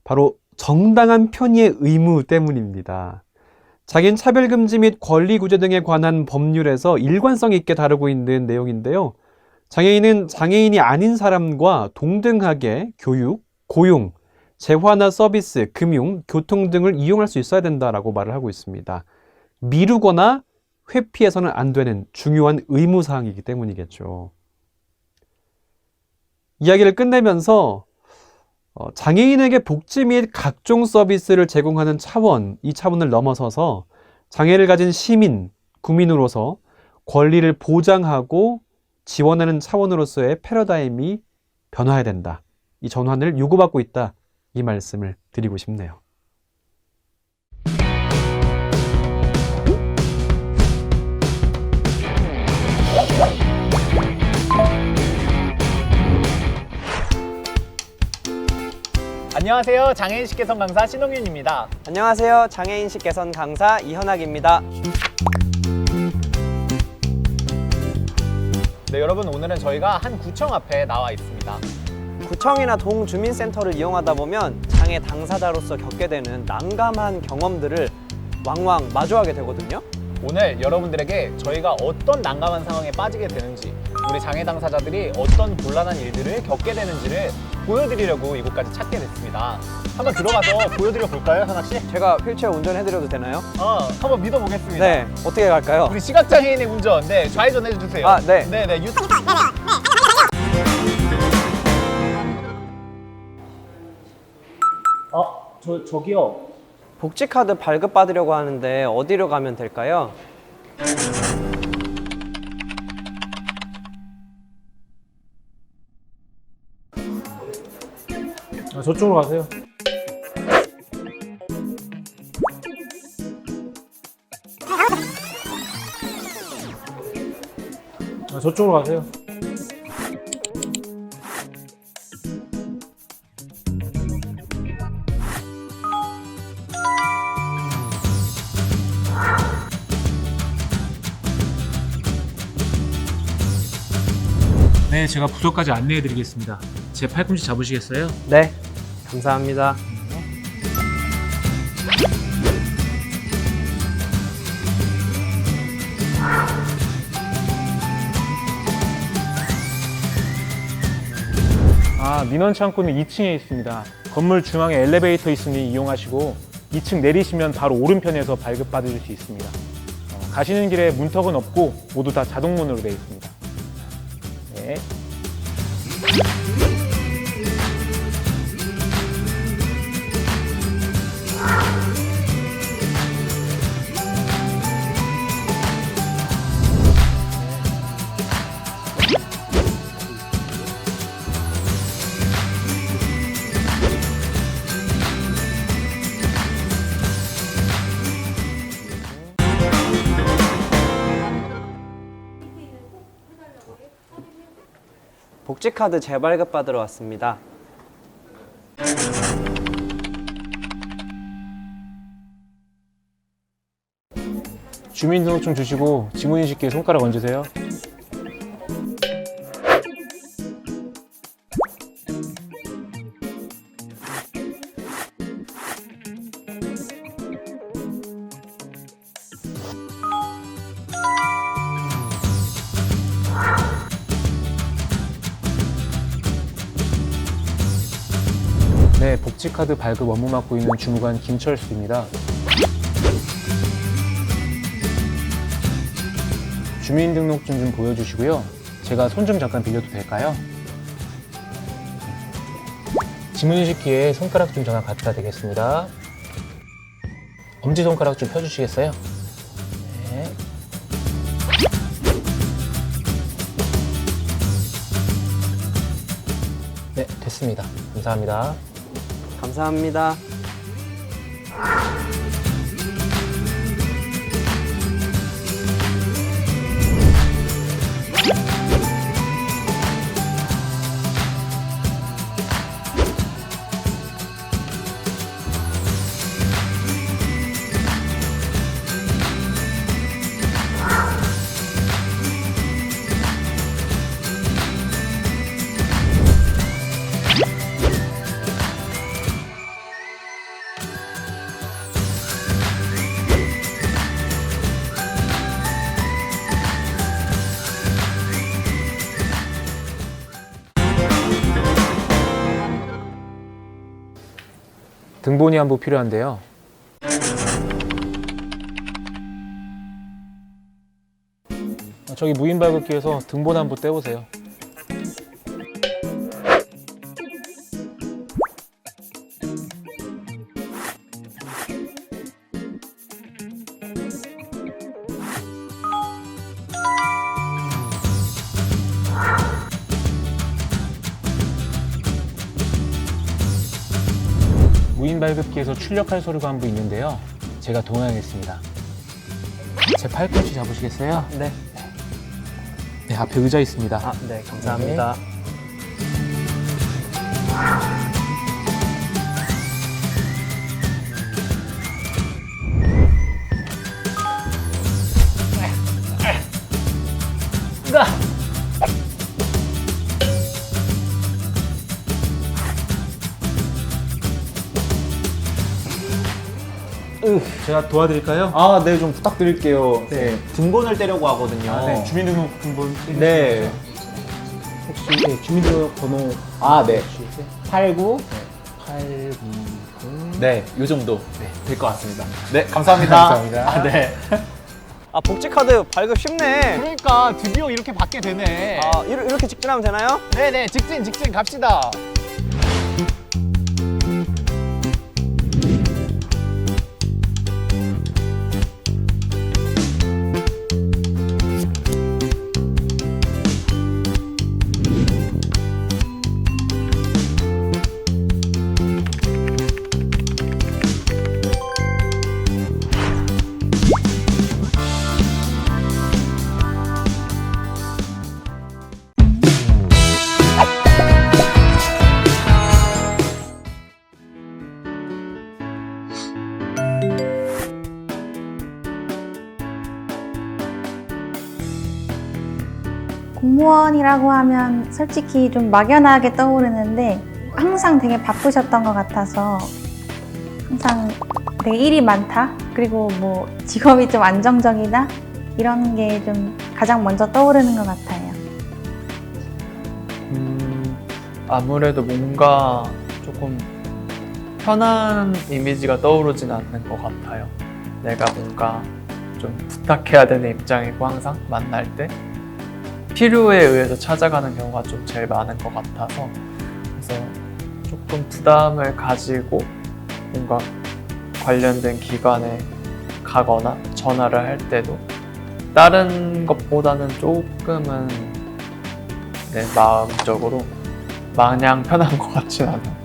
바로 정당한 편의의 의무 때문입니다. 장애인 차별금지 및 권리구제 등에 관한 법률에서 일관성 있게 다루고 있는 내용인데요. 장애인은 장애인이 아닌 사람과 동등하게 교육, 고용, 재화나 서비스, 금융, 교통 등을 이용할 수 있어야 된다라고 말을 하고 있습니다. 미루거나 회피해서는 안 되는 중요한 의무사항이기 때문이겠죠. 이야기를 끝내면서 장애인에게 복지 및 각종 서비스를 제공하는 차원, 이 차원을 넘어서서 장애를 가진 시민, 국민으로서 권리를 보장하고 지원하는 차원으로서의 패러다임이 변화해야 된다. 이 전환을 요구받고 있다. 이 말씀을 드리고 싶네요. 안녕하세요. 장애인식 개선 강사 신홍윤입니다. 안녕하세요. 장애인식 개선 강사 이현학입니다. 네, 여러분 오늘은 저희가 한 구청 앞에 나와 있습니다. 구청이나 동주민센터를 이용하다 보면 장애 당사자로서 겪게 되는 난감한 경험들을 왕왕 마주하게 되거든요. 오늘 여러분들에게 저희가 어떤 난감한 상황에 빠지게 되는지, 우리 장애 당사자들이 어떤 곤란한 일들을 겪게 되는지를 보여드리려고 이곳까지 찾게 됐습니다. 한번 들어가서 보여드려 볼까요, 현학 씨? 제가 휠체어 운전해드려도 되나요? 한번 믿어보겠습니다. 네, 어떻게 갈까요? 우리 시각장애인의 운전, 네, 좌회전 해주세요. 아, 네. 네네, 저기요. 복지카드 발급받으려고 하는데 어디로 가면 될까요? 저쪽으로 가세요. 저쪽으로 가세요. 네, 제가 부서까지 안내해 드리겠습니다. 제 팔꿈치 잡으시겠어요? 네, 감사합니다. 민원 창구는 2층에 있습니다. 건물 중앙에 엘리베이터 있으니 이용하시고 2층 내리시면 바로 오른편에서 발급받으실 수 있습니다. 가시는 길에 문턱은 없고 모두 다 자동문으로 되어 있습니다. 네. 복지카드 재발급 받으러 왔습니다. 주민등록증 주시고 지문인식기에 손가락 얹으세요. 네, 복지카드 발급 업무 맡고 있는 주무관 김철수입니다. 주민등록증 좀 보여주시고요. 제가 손 좀 잠깐 빌려도 될까요? 지문인식기에 손가락 좀 잠깐 갖다 대겠습니다. 엄지손가락 좀 펴주시겠어요? 네. 네, 됐습니다. 감사합니다. 감사합니다. 등본이 한 부 필요한데요. 저기 무인발급기에서 등본 한 부 떼오세요. 무인 발급기에서 출력할 서류가 한 부 있는데요. 제가 동행하겠습니다. 제 팔꿈치 잡으시겠어요? 네. 네, 앞에 의자 있습니다. 아, 네, 감사합니다. 제가 도와드릴까요? 아, 네, 좀 부탁드릴게요. 네. 등본을 떼려고 하거든요. 네, 주민등록 등본. 네. 혹시 주민등록번호 아, 네. 주시겠어요? 89. 820. 네, 요 정도 될 것 같습니다. 네, 감사합니다. 감사합니다. 아, 네. 아, 복지카드 발급 쉽네. 그러니까 드디어 이렇게 받게 되네. 아, 이렇게 직진하면 되나요? 네네, 직진 갑시다. 공무원이라고 하면 솔직히 좀 막연하게 떠오르는데 항상 되게 바쁘셨던 것 같아서 항상 되게 일이 많다? 그리고 뭐 직업이 좀 안정적이다? 이런 게 좀 가장 먼저 떠오르는 것 같아요. 아무래도 뭔가 조금 편한 이미지가 떠오르진 않는 것 같아요. 내가 뭔가 좀 부탁해야 되는 입장이고 항상 만날 때 필요에 의해서 찾아가는 경우가 좀 제일 많은 것 같아서 그래서 조금 부담을 가지고 뭔가 관련된 기관에 가거나 전화를 할 때도 다른 것보다는 조금은 내 마음적으로 마냥 편한 것 같진 않아요.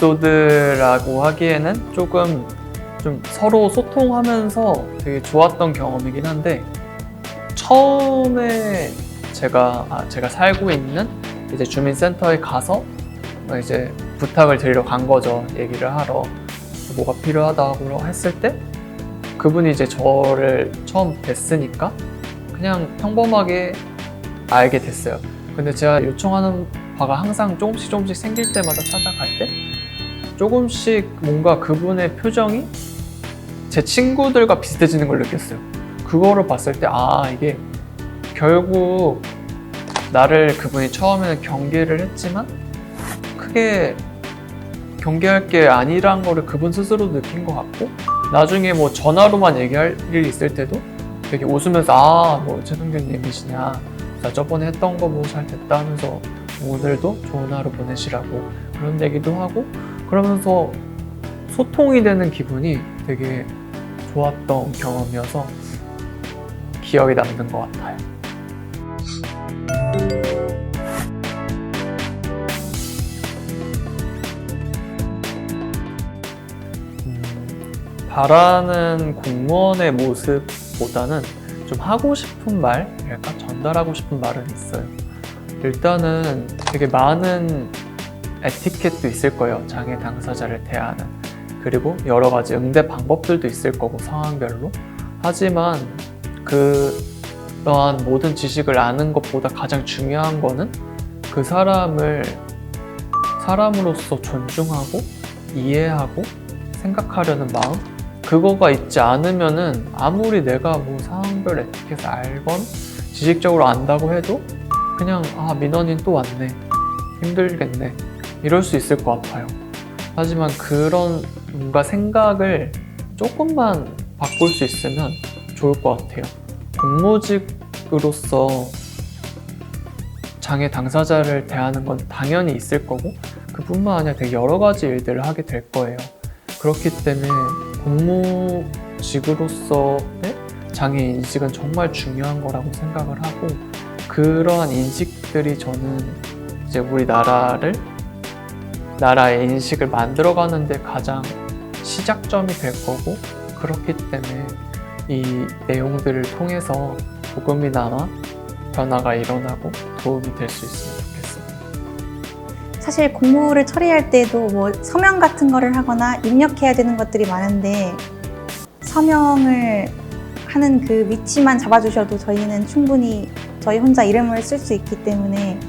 에피소드라고 하기에는 조금 좀 서로 소통하면서 되게 좋았던 경험이긴 한데 처음에 제가 살고 있는 이제 주민센터에 가서 이제 부탁을 드리러 간 거죠. 얘기를 하러 뭐가 필요하다고 했을 때 그분이 이제 저를 처음 뵀으니까 그냥 평범하게 알게 됐어요. 근데 제가 요청하는 바가 항상 조금씩 생길 때마다 찾아갈 때 조금씩 뭔가 그분의 표정이 제 친구들과 비슷해지는 걸 느꼈어요. 그거를 봤을 때 아, 이게 결국 나를 그분이 처음에는 경계를 했지만 크게 경계할 게 아니란 거를 그분 스스로 느낀 것 같고 나중에 뭐 전화로만 얘기할 일이 있을 때도 되게 웃으면서 아, 뭐 최동균님이시냐 나 저번에 했던 거 뭐 잘 됐다 하면서 오늘도 좋은 하루 보내시라고 그런 얘기도 하고 그러면서 소통이 되는 기분이 되게 좋았던 경험이어서 기억에 남는 것 같아요. 바라는 공무원의 모습보다는 좀 좀 하고 싶은 말이랄까? 전달하고 싶은 말은 있어요. 일단은 되게 많은 에티켓도 있을 거예요. 장애 당사자를 대하는. 그리고 여러 가지 응대 방법들도 있을 거고, 상황별로. 하지만 그러한 모든 지식을 아는 것보다 가장 중요한 거는 그 사람을 사람으로서 존중하고 이해하고 생각하려는 마음? 그거가 있지 않으면은 아무리 내가 뭐 상황별 에티켓을 알건 지식적으로 안다고 해도 그냥 민원인 또 왔네, 힘들겠네, 이럴 수 있을 것 같아요. 하지만 그런 뭔가 생각을 조금만 바꿀 수 있으면 좋을 것 같아요. 공무직으로서 장애 당사자를 대하는 건 당연히 있을 거고, 그뿐만 아니라 되게 여러 가지 일들을 하게 될 거예요. 그렇기 때문에 공무직으로서의 장애 인식은 정말 중요한 거라고 생각을 하고, 그러한 인식들이 저는 이제 우리 나라의 인식을 만들어가는데 가장 시작점이 될 거고, 그렇기 때문에 이 내용들을 통해서 조금이나마 변화가 일어나고 도움이 될 수 있으면 좋겠어요. 사실 공무를 처리할 때도 뭐 서명 같은 거를 하거나 입력해야 되는 것들이 많은데, 서명을 하는 그 위치만 잡아주셔도 저희는 충분히 저희 혼자 이름을 쓸 수 있기 때문에,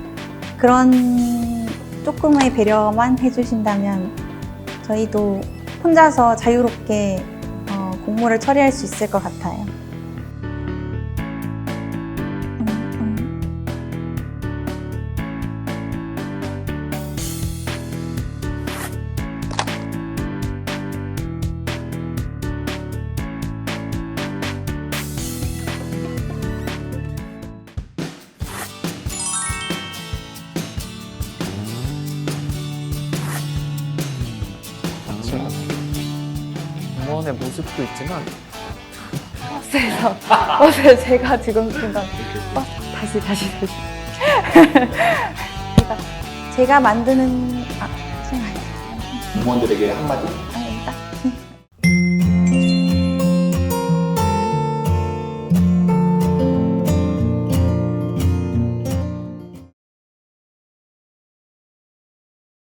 그런 조금의 배려만 해주신다면 저희도 혼자서 자유롭게 공모를 처리할 수 있을 것 같아요. 공무원의 모습도 있지만 버스에서 제가 지금 순간 다시 제가 만드는 공무원들에게 한마디?